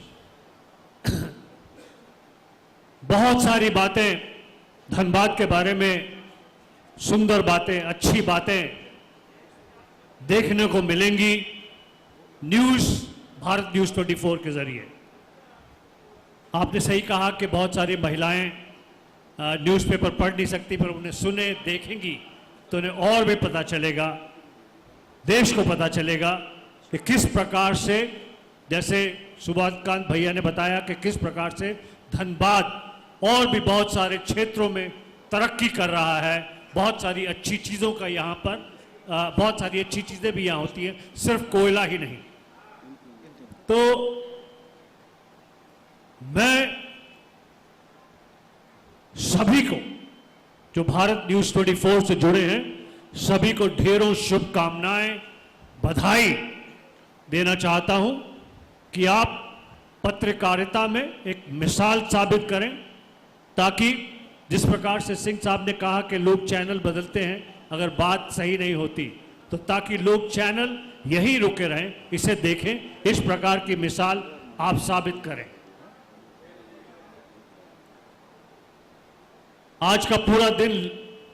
बहुत सारी बातें धनबाद के बारे में, सुंदर बातें, अच्छी बातें देखने को मिलेंगी भारत न्यूज़ 24 के जरिए। आपने सही कहा कि बहुत सारी महिलाएं न्यूज़पेपर पढ़ नहीं सकती, पर उन्हें सुने देखेंगी तो उन्हें और भी पता चलेगा, देश को पता चलेगा कि किस प्रकार से, जैसे सुभाषकांत भैया ने बताया कि किस प्रकार से धनबाद और भी बहुत सारे क्षेत्रों में तरक्की कर रहा है। बहुत सारी अच्छी चीज़ों का यहाँ पर बहुत सारी अच्छी चीज़ें भी यहाँ होती हैं, सिर्फ कोयला ही नहीं। तो मैं सभी को जो भारत न्यूज़ 24 से जुड़े हैं सभी को ढेरों शुभकामनाएं, बधाई देना चाहता हूं कि आप पत्रकारिता में एक मिसाल साबित करें, ताकि जिस प्रकार से सिंह साहब ने कहा कि लोग चैनल बदलते हैं अगर बात सही नहीं होती, तो ताकि लोग चैनल यहीं रुके रहें, इसे देखें, इस प्रकार की मिसाल आप साबित करें। आज का पूरा दिन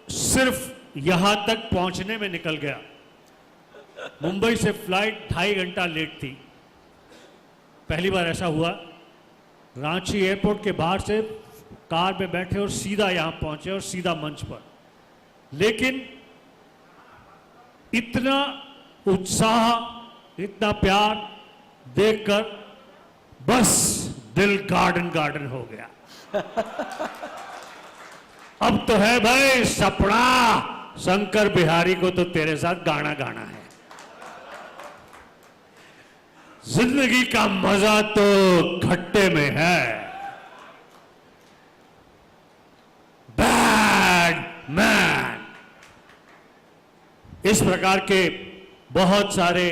सिर्फ यहां तक पहुंचने में निकल गया। मुंबई से फ्लाइट 2.5 घंटा लेट थी। पहली बार ऐसा हुआ। रांची एयरपोर्ट के बाहर से कार में बैठे और सीधा यहां पहुंचे और सीधा मंच पर। लेकिन इतना उत्साह, इतना प्यार देखकर बस दिल गार्डन गार्डन हो गया। अब तो है भाई सपना, शंकर बिहारी को तो तेरे साथ गाना गाना है। जिंदगी का मजा तो खट्टे में है। Bad man. इस प्रकार के बहुत सारे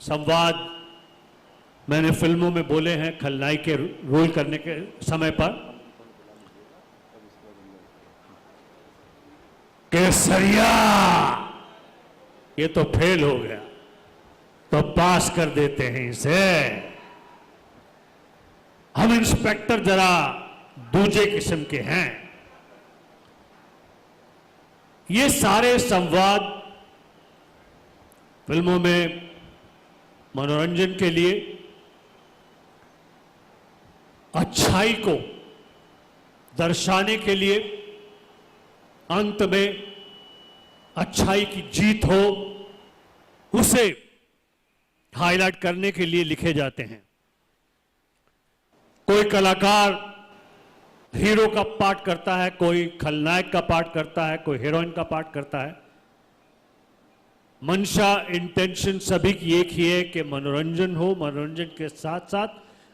संवाद मैंने फिल्मों में बोले हैं खलनायक के रोल करने के समय पर। केसरिया ये तो फेल हो गया, तो पास कर देते हैं इसे। हम इंस्पेक्टर जरा दूसरे किस्म के हैं। ये सारे संवाद फिल्मों में मनोरंजन के लिए, अच्छाई को दर्शाने के लिए, अंत में अच्छाई की जीत हो उसे हाईलाइट करने के लिए लिखे जाते हैं। कोई कलाकार हीरो का पार्ट करता है, कोई खलनायक का पार्ट करता है, कोई हीरोइन का पार्ट करता है। मंशा, इंटेंशन सभी की एक ही है कि मनोरंजन हो। मनोरंजन के साथ साथ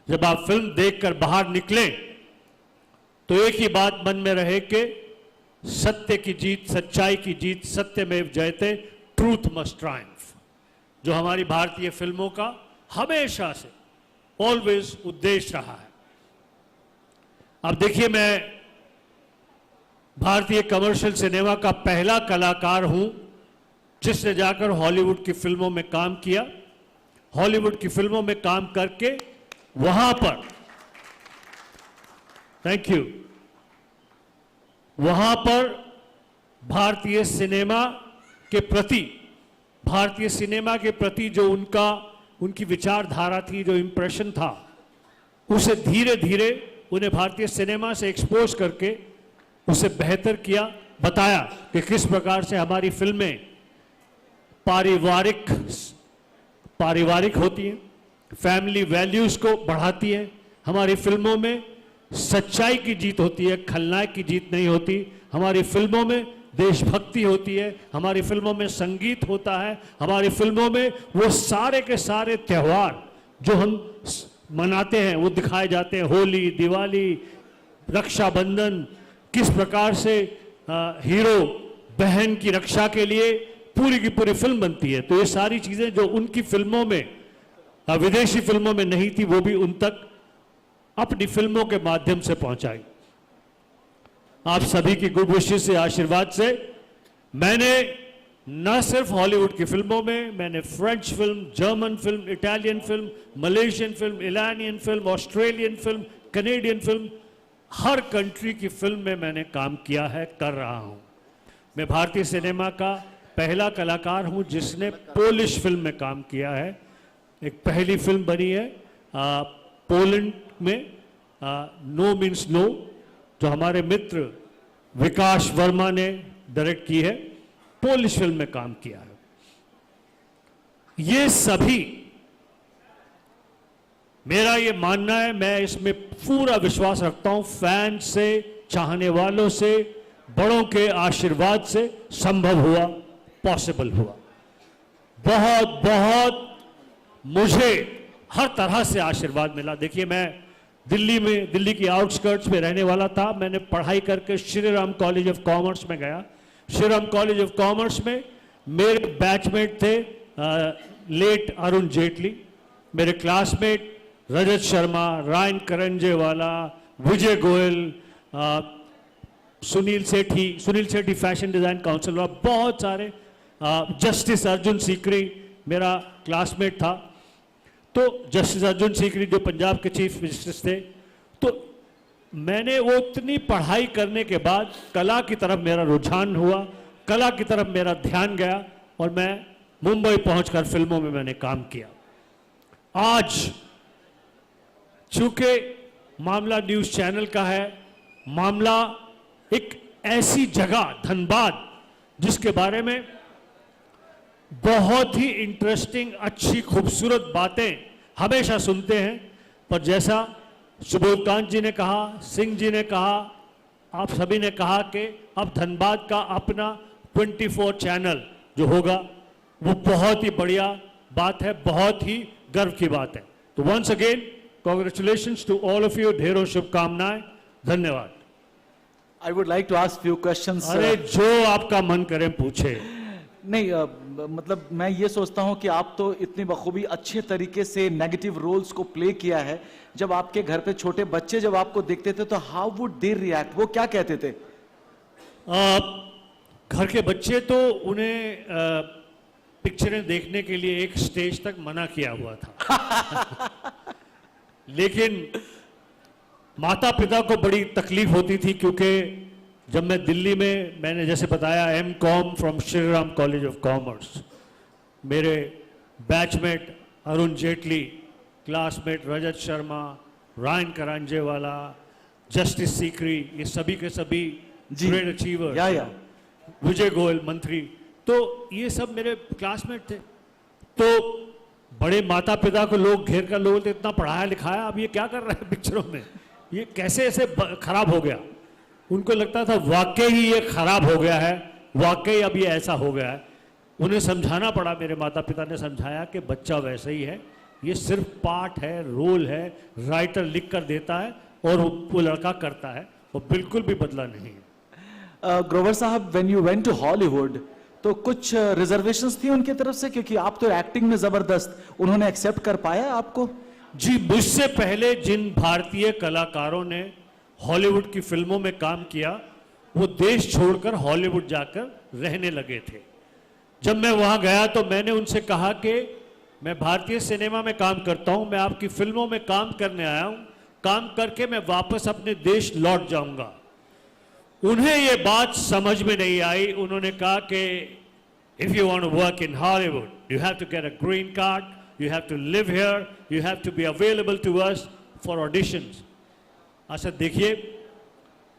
जब आप फिल्म देखकर बाहर निकले तो एक ही बात मन में रहे कि सत्य की जीत, सच्चाई की जीत, सत्यमेव जयते, ट्रूथ मस्ट ट्रायम्फ, जो हमारी भारतीय फिल्मों का हमेशा से ऑलवेज उद्देश्य रहा है। अब देखिए, मैं भारतीय कमर्शियल सिनेमा का पहला कलाकार हूं जिसने जाकर हॉलीवुड की फिल्मों में काम किया। हॉलीवुड की फिल्मों में काम करके वहां पर, थैंक यू, वहां पर भारतीय सिनेमा के प्रति, भारतीय सिनेमा के प्रति जो उनकी विचारधारा थी, जो इंप्रेशन था, उसे धीरे धीरे उन्हें भारतीय सिनेमा से एक्सपोज करके उसे बेहतर किया, बताया कि किस प्रकार से हमारी फिल्में पारिवारिक होती हैं, फैमिली वैल्यूज को बढ़ाती हैं। हमारी फिल्मों में सच्चाई की जीत होती है, खलनायक की जीत नहीं होती। हमारी फिल्मों में देशभक्ति होती है, हमारी फिल्मों में संगीत होता है, हमारी फिल्मों में वो सारे के सारे त्योहार जो हम मनाते हैं वो दिखाए जाते हैं। होली, दिवाली, रक्षाबंधन, किस प्रकार से हीरो बहन की रक्षा के लिए पूरी की पूरी फिल्म बनती है। तो ये सारी चीजें जो उनकी फिल्मों में, विदेशी फिल्मों में नहीं थी, वो भी उन तक अपनी फिल्मों के माध्यम से पहुंचाई। आप सभी की गुड विशेस से, आशीर्वाद से मैंने न सिर्फ हॉलीवुड की फिल्मों में, मैंने French film, German film, Italian film, Malaysian film, Iranian film, Australian film, Canadian film, हर कंट्री की फिल्म में मैंने काम किया है, कर रहा हूं। मैं भारतीय सिनेमा का पहला कलाकार हूं जिसने पोलिश फिल्म में काम किया है। एक पहली फिल्म बनी है पोलैंड में, नो मीन्स नो, जो हमारे मित्र विकास वर्मा ने डायरेक्ट की है। पोलिश फिल्म में काम किया है। ये सभी, मेरा ये मानना है, मैं इसमें पूरा विश्वास रखता हूं, फैन से, चाहने वालों से, बड़ों के आशीर्वाद से संभव हुआ, पॉसिबल हुआ। बहुत बहुत मुझे हर तरह से आशीर्वाद मिला। देखिए, मैं दिल्ली की आउटस्कर्ट्स में रहने वाला था। मैंने पढ़ाई करके Shri Ram college of commerce में गया। Shri Ram college of commerce में मेरे बैचमेट थे लेट अरुण जेटली, मेरे क्लासमेट रजत शर्मा, रायन करंजेवाला, विजय गोयल, सुनील सेठी फैशन डिजाइन काउंसिल, बहुत सारे, जस्टिस अर्जुन सीकरी मेरा क्लासमेट था। तो जस्टिस अर्जुन सीकरी जो पंजाब के चीफ जस्टिस थे, तो मैंने वो इतनी पढ़ाई करने के बाद कला की तरफ मेरा रुझान हुआ, कला की तरफ मेरा ध्यान गया और मैं मुंबई पहुंचकर फिल्मों में मैंने काम किया। आज चूंकि मामला न्यूज चैनल का है, मामला एक ऐसी जगह धनबाद जिसके बारे में बहुत ही इंटरेस्टिंग, अच्छी, खूबसूरत बातें हमेशा सुनते हैं, पर जैसा सुबोधकांत जी ने कहा, सिंह जी ने कहा, आप सभी ने कहा कि अब धनबाद का अपना 24 चैनल जो होगा वो बहुत ही बढ़िया बात है, बहुत ही गर्व की बात है। तो once again congratulations to all of you, ढेरों शुभकामनाएं, धन्यवाद। I would like to ask few questions. अरे जो आपका मन करे पूछे। नहीं, मतलब मैं ये सोचता हूं कि आप तो इतनी बखूबी अच्छे तरीके से नेगेटिव रोल्स को प्ले किया है। जब आपके घर पे छोटे बच्चे जब आपको देखते थे तो हाउ वुड दे रिएक्ट, वो क्या कहते थे? घर के बच्चे तो उन्हें पिक्चरें देखने के लिए एक स्टेज तक मना किया हुआ था लेकिन माता पिता को बड़ी तकलीफ होती थी, क्योंकि जब मैं दिल्ली में, मैंने जैसे बताया M.Com from Shri Ram college of commerce, मेरे batchmate Arun Jaitley, classmate Rajat Sharma, Ryan करांजेवाला, justice Sikri, ये सभी के सभी ग्रेट अचीवर, या विजय गोयल मंत्री, तो ये सब मेरे क्लासमेट थे। तो बड़े माता पिता को लोग घेर कर, लोगों ने इतना पढ़ाया लिखाया, अब ये क्या कर रहे हैं पिक्चरों में, ये कैसे ऐसे खराब हो गया। उनको लगता था वाकई ही ये खराब हो गया है, वाकई अब ये ऐसा हो गया है। उन्हें समझाना पड़ा, मेरे माता पिता ने समझाया कि बच्चा वैसे ही है, ये सिर्फ पार्ट है, रोल है, राइटर लिख कर देता है और वो लड़का करता है, वो बिल्कुल भी बदला नहीं है। ग्रोवर साहब, when you went to Hollywood तो कुछ रिजर्वेशंस थी उनकी तरफ से, क्योंकि आप तो एक्टिंग में जबरदस्त, उन्होंने एक्सेप्ट कर पाया आपको? जी, मुझसे पहले जिन भारतीय कलाकारों ने हॉलीवुड की फिल्मों में काम किया, वो देश छोड़कर हॉलीवुड जाकर रहने लगे थे। जब मैं वहां गया तो मैंने उनसे कहा कि मैं भारतीय सिनेमा में काम करता हूं, मैं आपकी फिल्मों में काम करने आया हूं, काम करके मैं वापस अपने देश लौट जाऊंगा। उन्हें ये बात समझ में नहीं आई। उन्होंने कहा कि if you want to work in Hollywood you have to get a green card, you have to live here, you have to be available to us for auditions। अच्छा देखिए,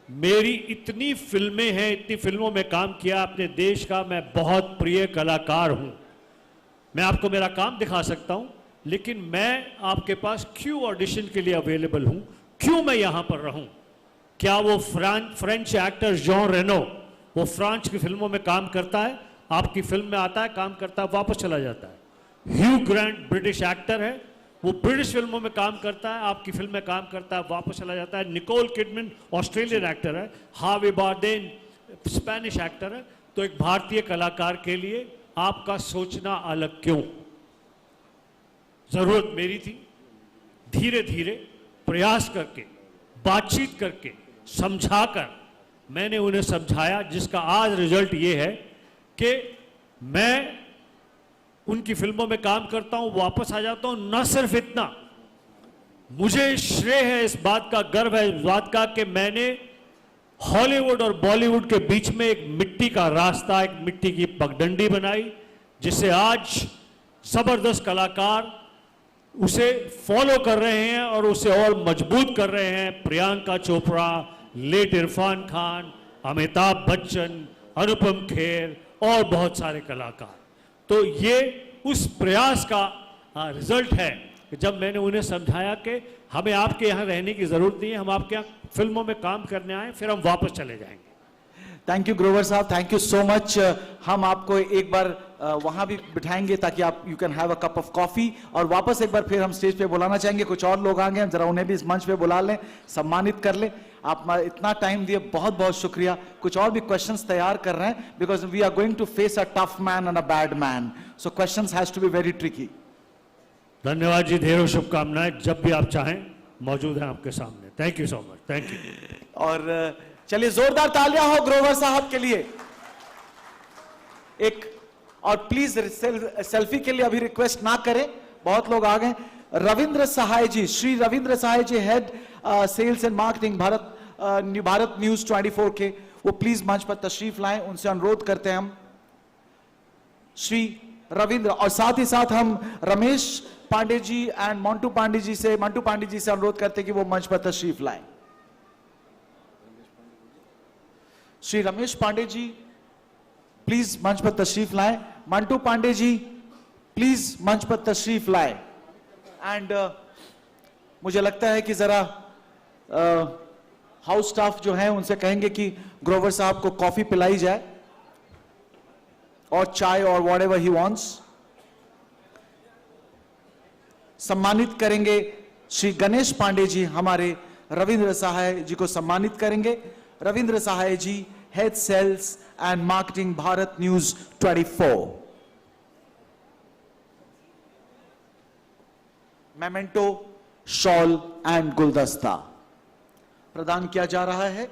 मेरी इतनी फिल्में हैं, इतनी फिल्मों में काम किया अपने देश का, मैं बहुत प्रिय कलाकार हूं, मैं आपको मेरा काम दिखा सकता हूं, लेकिन मैं आपके पास क्यों ऑडिशन के लिए अवेलेबल हूं, क्यों मैं यहां पर रहूं? क्या वो फ्रेंच एक्टर जॉन रेनो, वो फ्रांस की फिल्मों में काम करता है, आपकी फिल्म में आता है, काम करता है, वापस चला जाता है। ह्यू ग्रांट ब्रिटिश एक्टर है, वो ब्रिटिश फिल्मों में काम करता है, आपकी फिल्म में काम करता है, वापस चला जाता है। निकोल किडमैन ऑस्ट्रेलियन एक्टर है, हार्वे बारडेन स्पेनिश एक्टर है। तो एक भारतीय कलाकार के लिए आपका सोचना अलग क्यों? जरूरत मेरी थी। धीरे धीरे प्रयास करके, बातचीत करके, समझाकर मैंने उन्हें समझाया, जिसका आज रिजल्ट ये है कि मैं उनकी फिल्मों में काम करता हूं, वापस आ जाता हूं। न सिर्फ इतना, मुझे श्रेय है इस बात का, गर्व है इस बात का कि मैंने हॉलीवुड और बॉलीवुड के बीच में एक मिट्टी का रास्ता, एक मिट्टी की पगडंडी बनाई, जिसे आज जबरदस्त कलाकार उसे फॉलो कर रहे हैं और उसे और मजबूत कर रहे हैं। प्रियंका चोपड़ा, लेट इरफान खान, अमिताभ बच्चन, अनुपम खेर और बहुत सारे कलाकार। तो ये उस प्रयास का रिजल्ट है कि जब मैंने उन्हें समझाया कि हमें आपके यहाँ रहने की जरूरत नहीं है, हम आपके यहाँ फिल्मों में काम करने आए, फिर हम वापस चले जाएंगे। थैंक यू ग्रोवर साहब, थैंक यू सो मच। हम आपको एक बार वहां भी बिठाएंगे ताकि आप you can have a cup of coffee, और वापस एक बार फिर हम स्टेज पे बुलाना चाहेंगे। कुछ और लोग आएंगे, हम जरा उन्हें भी इस मंच पे बुला लें, सम्मानित कर लें। आप इतना टाइम दिए, बहुत बहुत शुक्रिया। कुछ और भी क्वेश्चंस तैयार कर रहे हैं, because we are going to face a tough man and a bad man, so questions has to be very tricky. धन्यवाद जी, ढेरों शुभकामनाएं। जब भी आप चाहें मौजूद हैं आपके सामने। Thank you so much, thank you. और चलिए जोरदार तालियां हो ग्रोवर साहब के लिए। एक और प्लीज सेल्फी के लिए अभी रिक्वेस्ट ना करें, बहुत लोग आ गए। Ravindra Sahay ji, Shri Ravindra Sahay ji, head sales and marketing Bharat news 24 के, वो प्लीज मंच पर तशरीफ लाएं, उनसे अनुरोध करते हैं हम, श्री रविंद्र। और साथ ही साथ हम रमेश पांडे जी एंड मंटू पांडे जी से अनुरोध करते हैं कि वो मंच पर तशरीफ लाएं। श्री रमेश पांडे जी प्लीज मंच पर तशरीफ लाएं। मंटू पांडे जी प्लीज मंच पर तशरीफ लाए। एंड मुझे लगता है कि जरा हाउस स्टाफ जो है उनसे कहेंगे कि ग्रोवर साहब को कॉफी पिलाई जाए और चाय और व्हाटएवर ही वांट्स। सम्मानित करेंगे श्री गणेश पांडे जी, हमारे रविंद्र सहाय जी को सम्मानित करेंगे। Ravindra Sahay ji, head sales and marketing, Bharat news 24। Memento, shawl and गुलदस्ता प्रदान किया जा रहा है।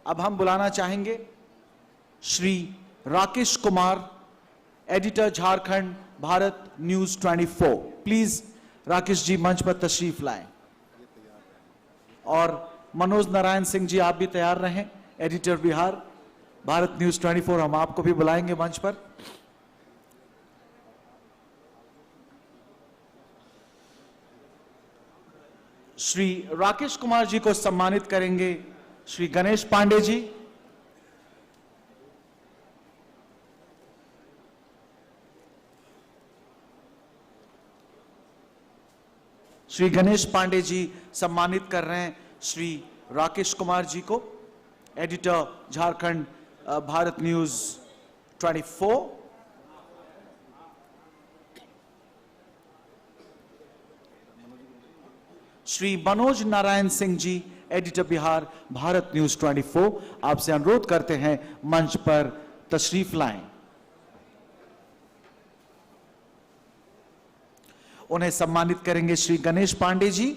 अब हम बुलाना चाहेंगे Shri Rakesh Kumar, editor Jharkhand Bharat news 24। Please Rakesh ji मंच पर तशरीफ लाएं। और मनोज नारायण सिंह जी, आप भी तैयार रहें, एडिटर बिहार भारत न्यूज 24। हम आपको भी बुलाएंगे मंच पर। श्री राकेश कुमार जी को सम्मानित करेंगे श्री गणेश पांडे जी। श्री गणेश पांडे जी सम्मानित कर रहे हैं श्री राकेश कुमार जी को, editor Jharkhand Bharat news 24। Shri Manoj Narayan Singh ji, editor Bihar Bharat news 24, आपसे अनुरोध करते हैं मंच पर तशरीफ लाएं। उन्हें सम्मानित करेंगे श्री गणेश पांडे जी।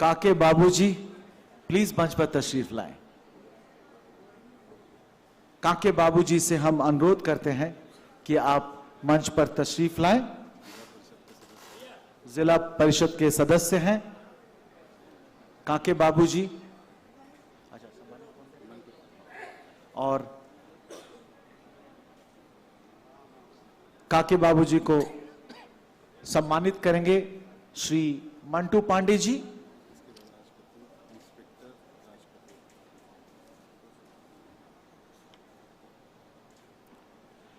काके बाबूजी प्लीज मंच पर तशरीफ लाएं। काके बाबूजी से हम अनुरोध करते हैं कि आप मंच पर तशरीफ लाएं। जिला परिषद के सदस्य हैं काके बाबूजी। और काके बाबूजी को सम्मानित करेंगे श्री मंटू पांडे जी।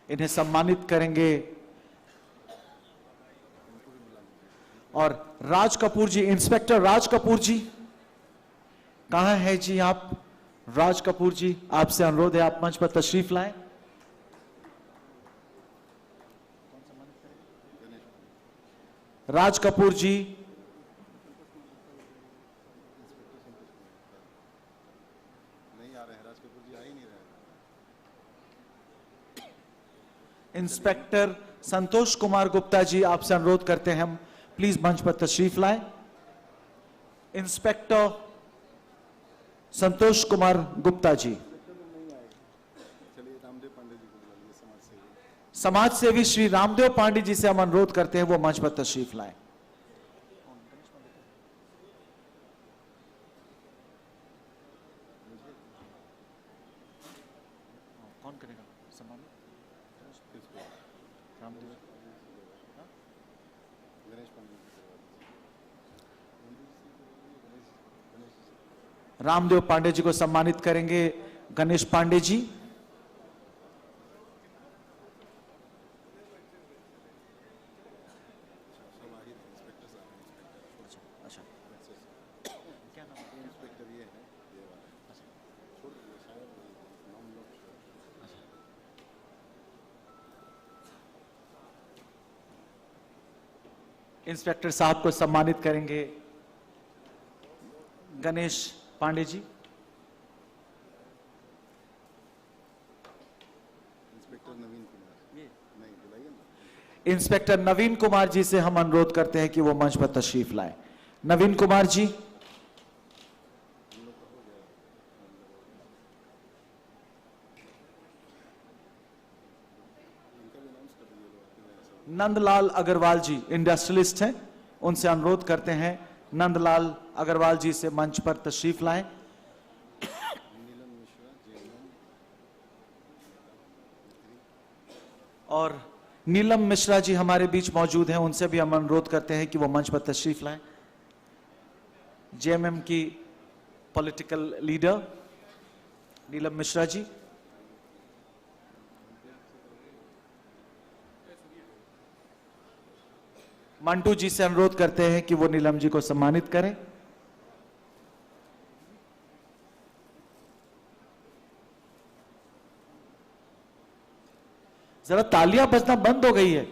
इन्हें सम्मानित करेंगे और राज कपूर जी, इंस्पेक्टर राज कपूर जी कहां है जी आप? राज कपूर जी, आपसे अनुरोध है आप मंच पर तशरीफ लाएं। राज कपूर जी, नहीं आ रहे हैं, राज कपूर जी आ ही नहीं रहे। इंस्पेक्टर संतोष कुमार गुप्ता जी, आपसे अनुरोध करते हैं हम प्लीज मंच पर तशरीफ लाएं। इंस्पेक्टर संतोष कुमार गुप्ता जी। चलिए रामदेव पांडे जी को बुला लीजिए, समाजसेवी। समाज सेवी श्री रामदेव पांडे जी से हम अनुरोध करते हैं वो मंच पर तशरीफ लाएं। कौन करेगा सम्मानित? गणेश पांडे जी। रामदेव पांडे जी को सम्मानित करेंगे गणेश पांडे जी। इंस्पेक्टर साहब को सम्मानित करेंगे गणेश पांडे जी। इंस्पेक्टर नवीन कुमार, नहीं बुलाइए ना। इंस्पेक्टर नवीन कुमार जी से हम अनुरोध करते हैं कि वो मंच पर तशरीफ लाएं। नवीन कुमार जी। नंदलाल अग्रवाल जी इंडस्ट्रियलिस्ट हैं, उनसे अनुरोध करते हैं नंदलाल अग्रवाल जी से मंच पर तशरीफ लाएं। और नीलम मिश्रा जी हमारे बीच मौजूद हैं, उनसे भी हम अनुरोध करते हैं कि वो मंच पर तशरीफ लाएं। जेएमएम की पॉलिटिकल लीडर नीलम मिश्रा जी। मंटू जी से अनुरोध करते हैं कि वो नीलम जी को सम्मानित करें। जरा तालियां बजना बंद हो गई है।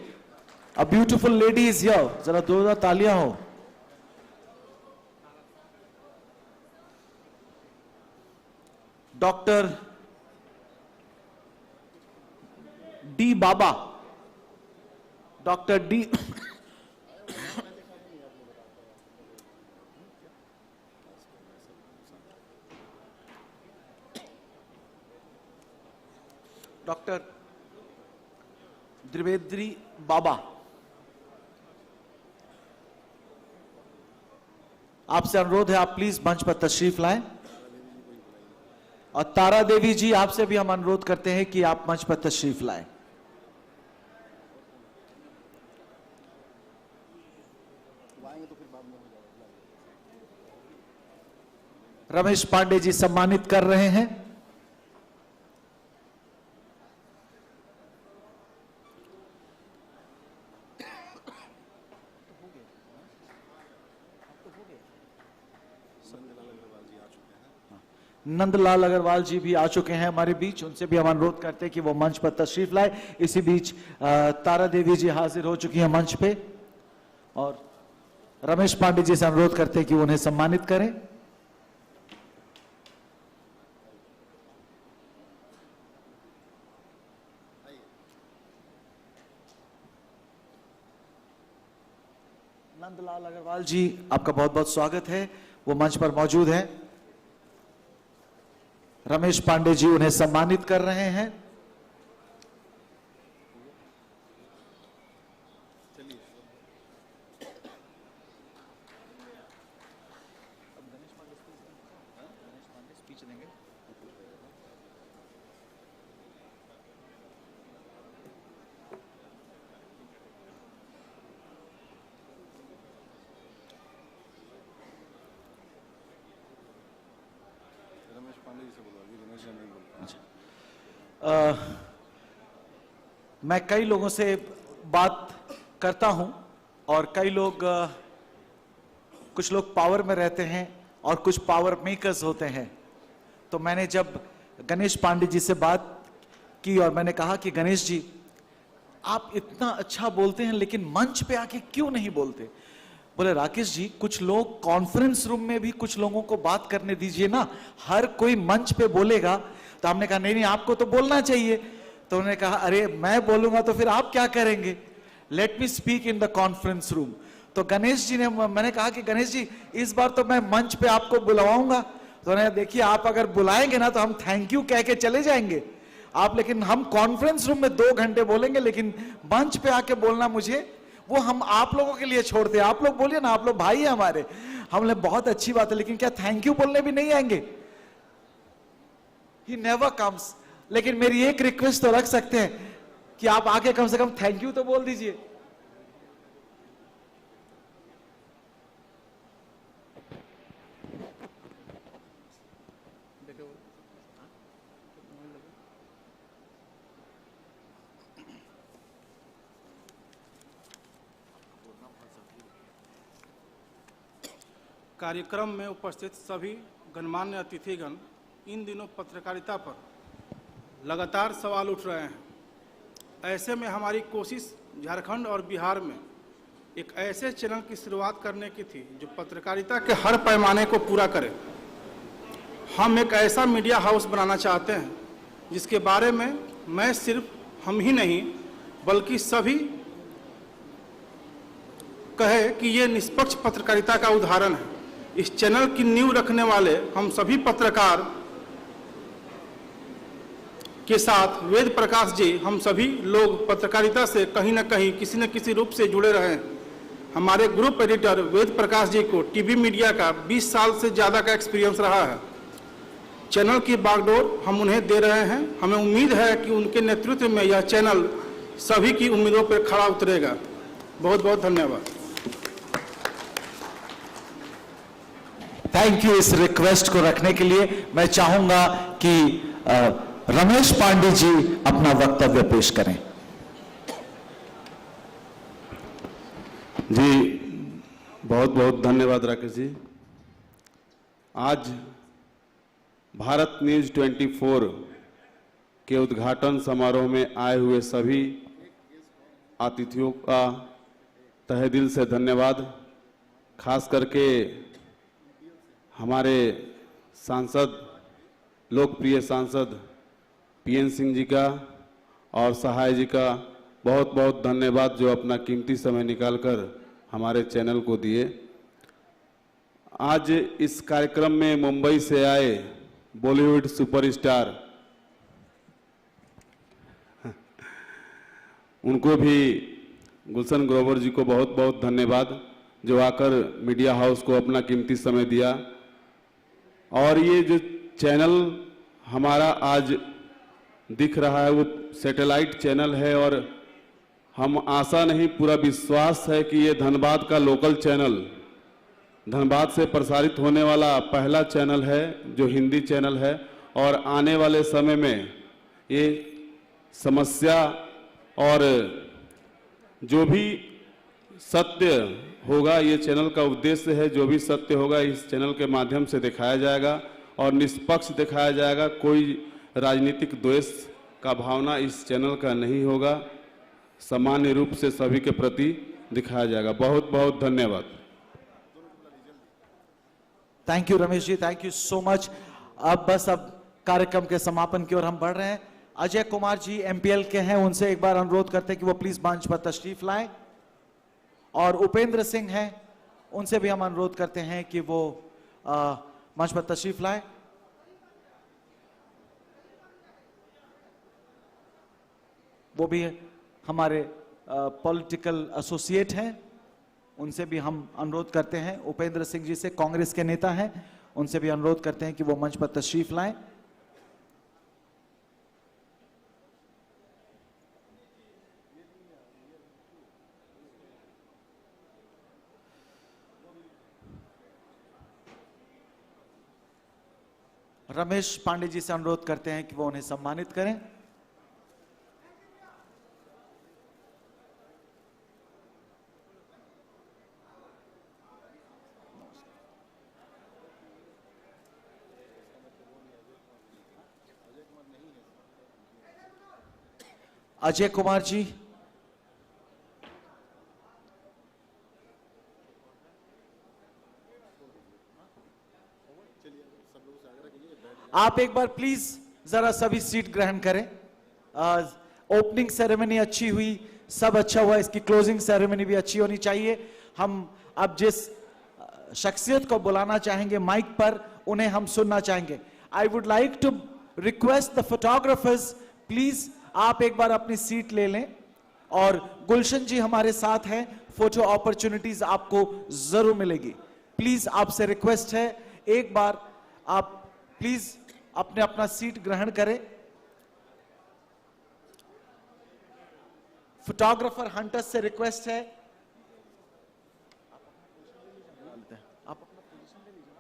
A beautiful lady is here, जरा दो तालियां हो। डॉक्टर डी बाबा, डॉक्टर डी डॉक्टर द्विवेदी बाबा, आपसे अनुरोध है आप प्लीज मंच पर तशरीफ लाएं। और तारा देवी जी, आपसे भी हम अनुरोध करते हैं कि आप मंच पर तशरीफ लाएं। रमेश पांडे जी सम्मानित कर रहे हैं। नंदलाल अग्रवाल जी भी आ चुके हैं हमारे बीच, उनसे भी हम अनुरोध करते हैं कि वो मंच पर तशरीफ लाए। इसी बीच तारा देवी जी हाजिर हो चुकी हैं मंच पे, और रमेश पांडे जी से अनुरोध करते हैं कि उन्हें सम्मानित करें। नंदलाल अग्रवाल जी, आपका बहुत बहुत स्वागत है, वो मंच पर मौजूद हैं। रमेश पांडे जी उन्हें सम्मानित कर रहे हैं। मैं कई लोगों से बात करता हूं, और कई लोग कुछ लोग पावर में रहते हैं और कुछ पावर मेकर्स होते हैं। तो मैंने जब गणेश पांडे जी से बात की और मैंने कहा कि गणेश जी, आप इतना अच्छा बोलते हैं लेकिन मंच पे आके क्यों नहीं बोलते? बोले राकेश जी, कुछ लोग कॉन्फ्रेंस रूम में भी कुछ लोगों को बात करने दीजिए ना, हर कोई मंच पे बोलेगा। तो हमने कहा नहीं नहीं, आपको तो बोलना चाहिए। तो उन्होंने कहा अरे मैं बोलूंगा तो फिर आप क्या करेंगे, let me speak in the conference room. तो गणेश जी ने, मैंने कहा कि गणेश जी इस बार तो मैं मंच पे आपको बुलवाऊंगा। तो उन्होंने देखिए, आप अगर बुलाएंगे ना तो हम थैंक यू कह के चले जाएंगे आप, लेकिन हम कॉन्फ्रेंस रूम में 2 घंटे बोलेंगे, लेकिन मंच पे आके बोलना मुझे, वो हम आप लोगों के लिए छोड़ते हैं। आप लोग बोलिए ना, आप लोग भाई हैं हमारे। हमने बहुत अच्छी बात है, लेकिन क्या थैंक यू बोलने भी नहीं आएंगे? He never comes। लेकिन मेरी एक रिक्वेस्ट तो रख सकते हैं कि आप आके कम से कम थैंक यू तो बोल दीजिए। कार्यक्रम में उपस्थित सभी गणमान्य अतिथिगण, इन दिनों पत्रकारिता पर लगातार सवाल उठ रहे हैं। ऐसे में हमारी कोशिश झारखंड और बिहार में एक ऐसे चैनल की शुरुआत करने की थी जो पत्रकारिता के हर पैमाने को पूरा करे। हम एक ऐसा मीडिया हाउस बनाना चाहते हैं जिसके बारे में मैं सिर्फ हम ही नहीं बल्कि सभी कहे कि ये निष्पक्ष पत्रकारिता का उदाहरण है। इस चैनल की नींव रखने वाले हम सभी पत्रकार के साथ वेद प्रकाश जी, हम सभी लोग पत्रकारिता से कहीं न कहीं किसी न किसी रूप से जुड़े रहे हैं। हमारे ग्रुप एडिटर वेद प्रकाश जी को टीवी मीडिया का 20 साल से ज़्यादा का एक्सपीरियंस रहा है। चैनल की बागडोर हम उन्हें दे रहे हैं। हमें उम्मीद है कि उनके नेतृत्व में यह चैनल सभी की उम्मीदों पर खरा उतरेगा। बहुत बहुत धन्यवाद। थैंक यू इस रिक्वेस्ट को रखने के लिए। मैं चाहूंगा कि रमेश पांडे जी अपना वक्तव्य पेश करें। जी बहुत बहुत धन्यवाद राकेश जी। आज भारत न्यूज 24 के उद्घाटन समारोह में आए हुए सभी अतिथियों का तहे दिल से धन्यवाद। खास करके हमारे सांसद, लोकप्रिय सांसद पीएन सिंह जी का और सहाय जी का बहुत बहुत धन्यवाद, जो अपना कीमती समय निकालकर हमारे चैनल को दिए। आज इस कार्यक्रम में मुंबई से आए बॉलीवुड सुपरस्टार, उनको भी गुलशन ग्रोवर जी को बहुत बहुत धन्यवाद, जो आकर मीडिया हाउस को अपना कीमती समय दिया। और ये जो चैनल हमारा आज दिख रहा है वो सैटेलाइट चैनल है, और हम आशा नहीं पूरा विश्वास है कि ये धनबाद का लोकल चैनल, धनबाद से प्रसारित होने वाला पहला चैनल है जो हिंदी चैनल है। और आने वाले समय में ये समस्या और जो भी सत्य होगा, ये चैनल का उद्देश्य है, जो भी सत्य होगा इस चैनल के माध्यम से दिखाया जाएगा और निष्पक्ष दिखाया जाएगा। कोई राजनीतिक द्वेष का भावना इस चैनल का नहीं होगा, सामान्य रूप से सभी के प्रति दिखाया जाएगा। बहुत बहुत धन्यवाद। Thank you Ramesh ji, thank you so much. अब कार्यक्रम के समापन की ओर हम बढ़ रहे हैं। अजय कुमार जी एमपीएल के हैं, उनसे एक बार अनुरोध करते हैं कि वो प्लीज मंच पर तशरीफ लाएं। और उपेंद्र सिंह हैं, उनसे भी हम अनुरोध करते हैं कि वो मंच पर तशरीफ लाएं। वो भी हमारे पॉलिटिकल एसोसिएट हैं, उनसे भी हम अनुरोध करते हैं। उपेंद्र सिंह जी से, कांग्रेस के नेता हैं, उनसे भी अनुरोध करते हैं कि वो मंच पर तशरीफ लाएं। रमेश पांडे जी से अनुरोध करते हैं कि वो उन्हें सम्मानित करें। अजय कुमार जी, आप एक बार प्लीज जरा सभी सीट ग्रहण करें। ओपनिंग सेरेमनी अच्छी हुई, सब अच्छा हुआ, इसकी क्लोजिंग सेरेमनी भी अच्छी होनी चाहिए। हम अब जिस शख्सियत को बुलाना चाहेंगे माइक पर, उन्हें हम सुनना चाहेंगे। I would like to request the photographers, please आप एक बार अपनी सीट ले लें। और गुलशन जी हमारे साथ हैं, फोटो अपॉर्चुनिटीज आपको जरूर मिलेगी। प्लीज आपसे रिक्वेस्ट है, एक बार आप प्लीज अपने अपना सीट ग्रहण करें। फोटोग्राफर हंटर्स से रिक्वेस्ट है, आप अपना पोजीशन ले लीजिए।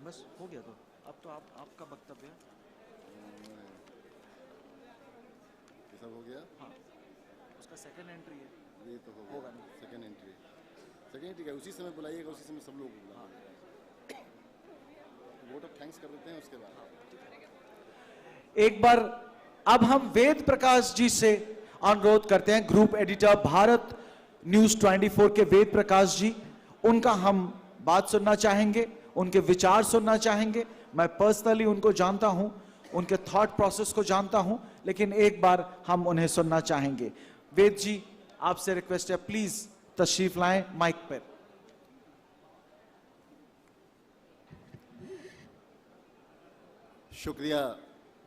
बस हो गया, तो अब तो आपका वक्तव्य सब हो गया। हाँ, उसका सेकंड एंट्री है, ये तो होगा नहीं। सेकंड एंट्री है, उसी समय बुलाइएगा, उसी समय सब लोग वोट ऑफ थैंक्स कर देते हैं, उसके बाद एक बार अब हम वेद प्रकाश जी से अनुरोध करते हैं, ग्रुप एडिटर भारत न्यूज 24 के वेद प्रकाश जी, उनका हम बात सुनना चाहेंगे, उनके विचार सुनना चाहेंगे। मैं पर्सनली उनको जानता हूं, उनके थॉट प्रोसेस को जानता हूं, लेकिन एक बार हम उन्हें सुनना चाहेंगे। वेद जी, आपसे रिक्वेस्ट है, प्लीज तशरीफ लाएं माइक पर। शुक्रिया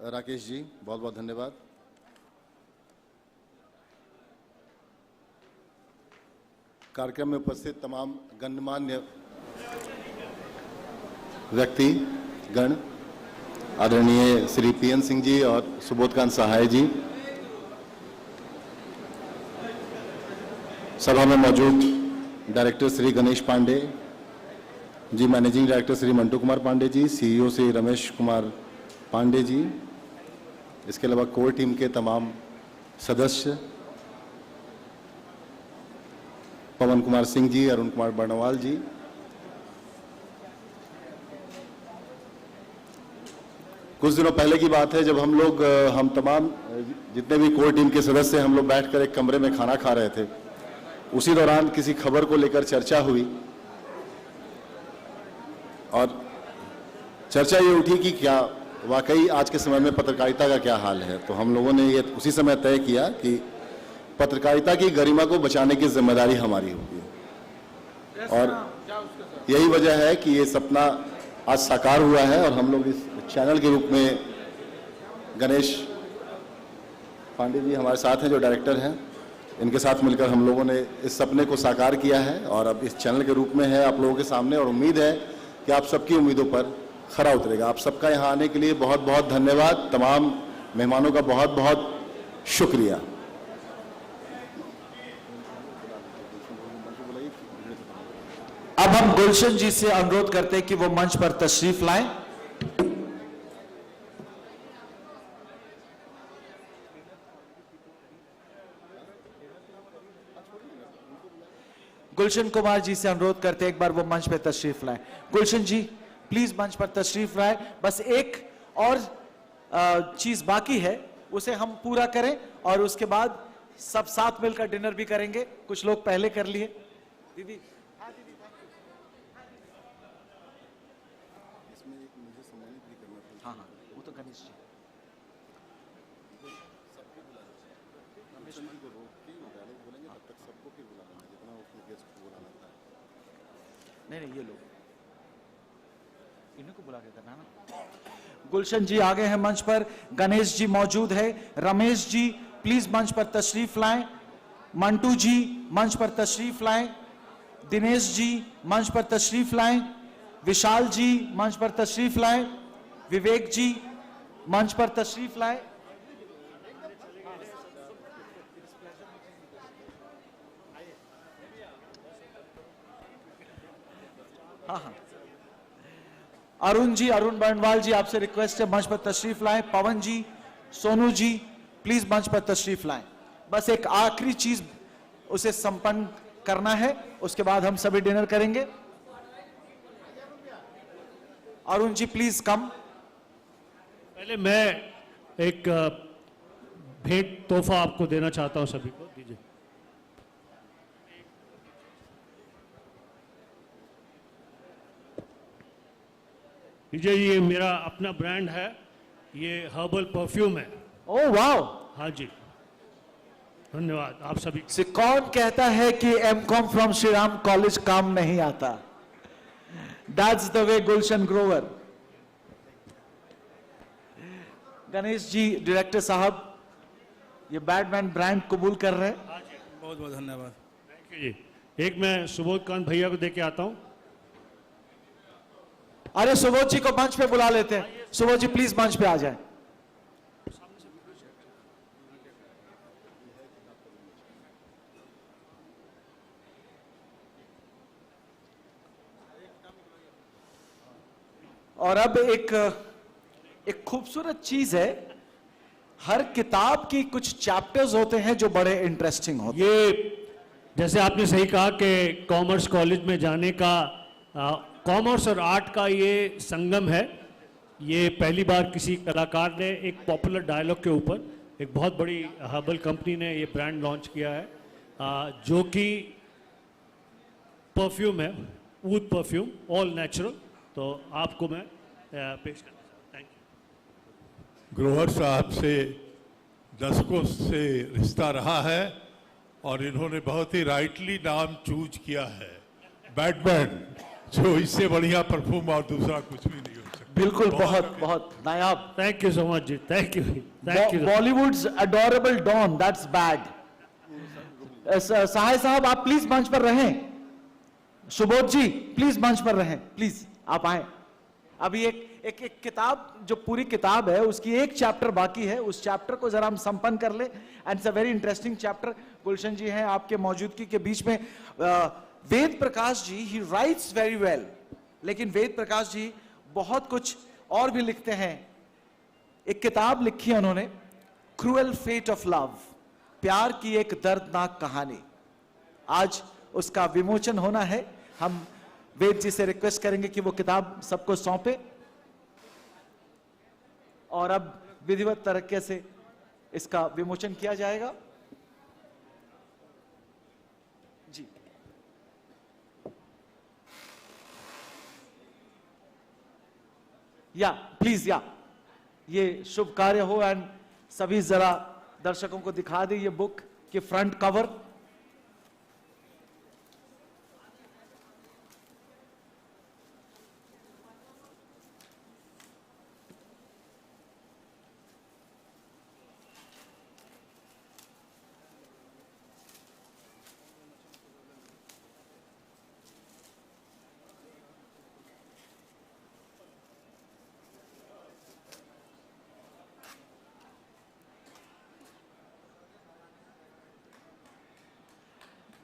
राकेश जी, बहुत बहुत धन्यवाद। कार्यक्रम में उपस्थित तमाम गणमान्य व्यक्ति गण, आदरणीय श्री पीएन सिंह जी और सुबोधकांत सहाय जी, सभा में मौजूद director Shri Ganesh Pandey ji, managing director Shri Mantu Kumar Pandey जी, सीईओ श्री रमेश कुमार पांडे जी, इसके अलावा कोर टीम के तमाम सदस्य, पवन कुमार सिंह जी, अरुण कुमार बर्णवाल जी, कुछ दिनों पहले की बात है जब हम तमाम जितने भी कोर टीम के सदस्य हम लोग बैठकर एक कमरे में खाना खा रहे थे। उसी दौरान किसी खबर को लेकर चर्चा हुई और चर्चा ये उठी कि क्या वाकई आज के समय में पत्रकारिता का क्या हाल है। तो हम लोगों ने ये उसी समय तय किया कि पत्रकारिता की गरिमा को बचाने की जिम्मेदारी हमारी होगी और यही वजह है कि ये सपना आज साकार हुआ है और हम लोग इस चैनल के रूप में गणेश पांडे जी हमारे साथ हैं जो डायरेक्टर हैं, इनके साथ मिलकर हम लोगों ने इस सपने को साकार किया है और अब इस चैनल के रूप में है आप लोगों के सामने और उम्मीद है कि आप सबकी उम्मीदों पर खरा उतरेगा। आप सबका यहाँ आने के लिए बहुत बहुत धन्यवाद। तमाम मेहमानों का बहुत बहुत शुक्रिया। अब हम गुलशन जी से अनुरोध करते हैं कि वो मंच पर तशरीफ लाएं। गुलशन कुमार जी से अनुरोध करते हैं एक बार वो मंच पर तशरीफ लाएं। गुलशन जी प्लीज मंच पर तशरीफ लाएं। बस एक और चीज बाकी है, उसे हम पूरा करें और उसके बाद सब साथ मिलकर डिनर भी करेंगे। कुछ लोग पहले कर लिए। दीदी हाँ हाँ वो तो गणेश जी नहीं ये लोग इन्हीं को बुला के करना ना। गुलशन जी आ गए हैं मंच पर, गणेश जी मौजूद है, रमेश जी प्लीज मंच पर तशरीफ लाएं, मंटू जी मंच पर तशरीफ लाएं, दिनेश जी मंच पर तशरीफ लाएं, विशाल जी मंच पर तशरीफ लाएं, विवेक जी मंच पर तशरीफ लाएं। हाँ हाँ अरुण जी, अरुण बर्णवाल जी आपसे रिक्वेस्ट है मंच पर तशरीफ लाएं। पवन जी, सोनू जी प्लीज मंच पर तशरीफ लाएं। बस एक आखिरी चीज उसे संपन्न करना है, उसके बाद हम सभी डिनर करेंगे। Arun ji please come. पहले मैं एक भेंट तोहफा आपको देना चाहता हूं, सभी को दीजिए। ये मेरा अपना ब्रांड है, ये हर्बल परफ्यूम है। ओह वाह, हाँ जी धन्यवाद आप सभी। से कौन कहता है कि MCom from Shri Ram college काम नहीं आता? That's the way Gulshan Grover. Ganesh ji director साहब ये बैडमैन ब्रांड कबूल कर रहे हैं। बहुत बहुत धन्यवाद। थैंक यू जी। एक मैं सुबोधकांत भैया को देके आता हूं। अरे सुबोध जी को मंच पे बुला लेते हैं। सुबोध जी प्लीज मंच पे आ जाए। और अब एक खूबसूरत चीज है, हर किताब की कुछ चैप्टर्स होते हैं जो बड़े इंटरेस्टिंग होते हैं। ये जैसे आपने सही कहा कि कॉमर्स कॉलेज में जाने का, कॉमर्स और आर्ट का ये संगम है। ये पहली बार किसी कलाकार ने एक पॉपुलर डायलॉग के ऊपर एक बहुत बड़ी हर्बल कंपनी ने ये ब्रांड लॉन्च किया है, जो कि परफ्यूम है, ऊद परफ्यूम, ऑल नेचुरल। तो आपको मैं पेश करना चाहता हूँ। Thank you. ग्रोवर साहब से दशकों से रिश्ता रहा है और इन्होंने बहुत ही राइटली नाम चूज किया है, बैटमैन, जो इससे बढ़िया परफ्यूम और दूसरा कुछ भी नहीं हो सकता। बिल्कुल, बहुत बहुत नायाब। Thank you so much ji, thank you, thank you. Bollywood's adorable don, that's bad. Sahay साहब आप प्लीज मंच पर रहें। सुबोध जी प्लीज मंच पर रहें, प्लीज आप आए। अभी एक किताब, जो पूरी किताब है उसकी एक चैप्टर बाकी है, उस चैप्टर को जरा हम संपन्न कर ले। And it's a very interesting chapter. Gulshan ji हैं आपके मौजूदगी के बीच में। Ved Prakash ji, he writes very well, लेकिन वेद प्रकाश जी बहुत कुछ और भी लिखते हैं। एक किताब लिखी है उन्होंने, क्रूएल फेट ऑफ लव, प्यार की एक दर्दनाक कहानी। आज उसका विमोचन होना है। हम वेद जी से रिक्वेस्ट करेंगे कि वो किताब सबको सौंपे और अब विधिवत तरीके से इसका विमोचन किया जाएगा। जी, या प्लीज, या ये शुभ कार्य हो। एंड सभी जरा दर्शकों को दिखा दे ये बुक के front cover.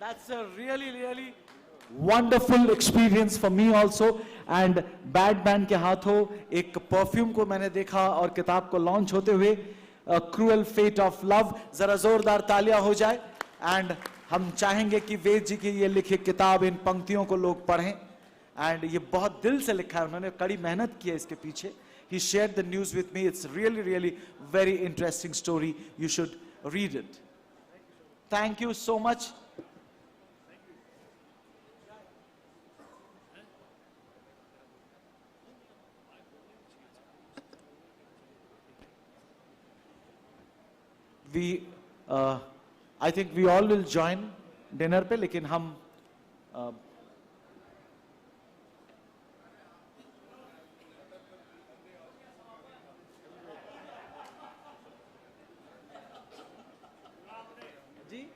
That's a really wonderful experience for me also. And Batman के हाथों एक परफ्यूम को मैंने देखा और किताब को लॉन्च होते हुए, क्रूएल फेट ऑफ लव। जरा जोरदार तालियां हो जाए। एंड हम चाहेंगे कि वेद जी की ये लिखी किताब, इन पंक्तियों को लोग पढ़ें। एंड ये बहुत दिल से लिखा है, उन्होंने कड़ी मेहनत की है इसके पीछे। He shared the news with me. It's really very interesting story. You should read it. Thank you so much. I think we all will join dinner पे, लेकिन हम जी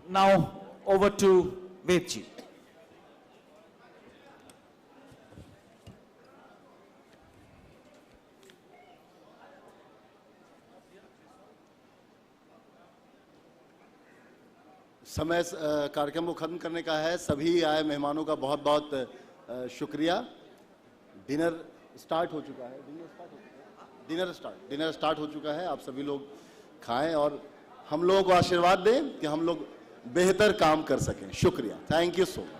Now over to Vedji. समय कार्यक्रम को खत्म करने का है। सभी आए मेहमानों का बहुत बहुत शुक्रिया। डिनर स्टार्ट हो चुका है। डिनर स्टार्ट हो चुका है। आप सभी लोग खाएं और हम लोगों को आशीर्वाद दें कि हम लोग बेहतर काम कर सकें। शुक्रिया। Thank you so much.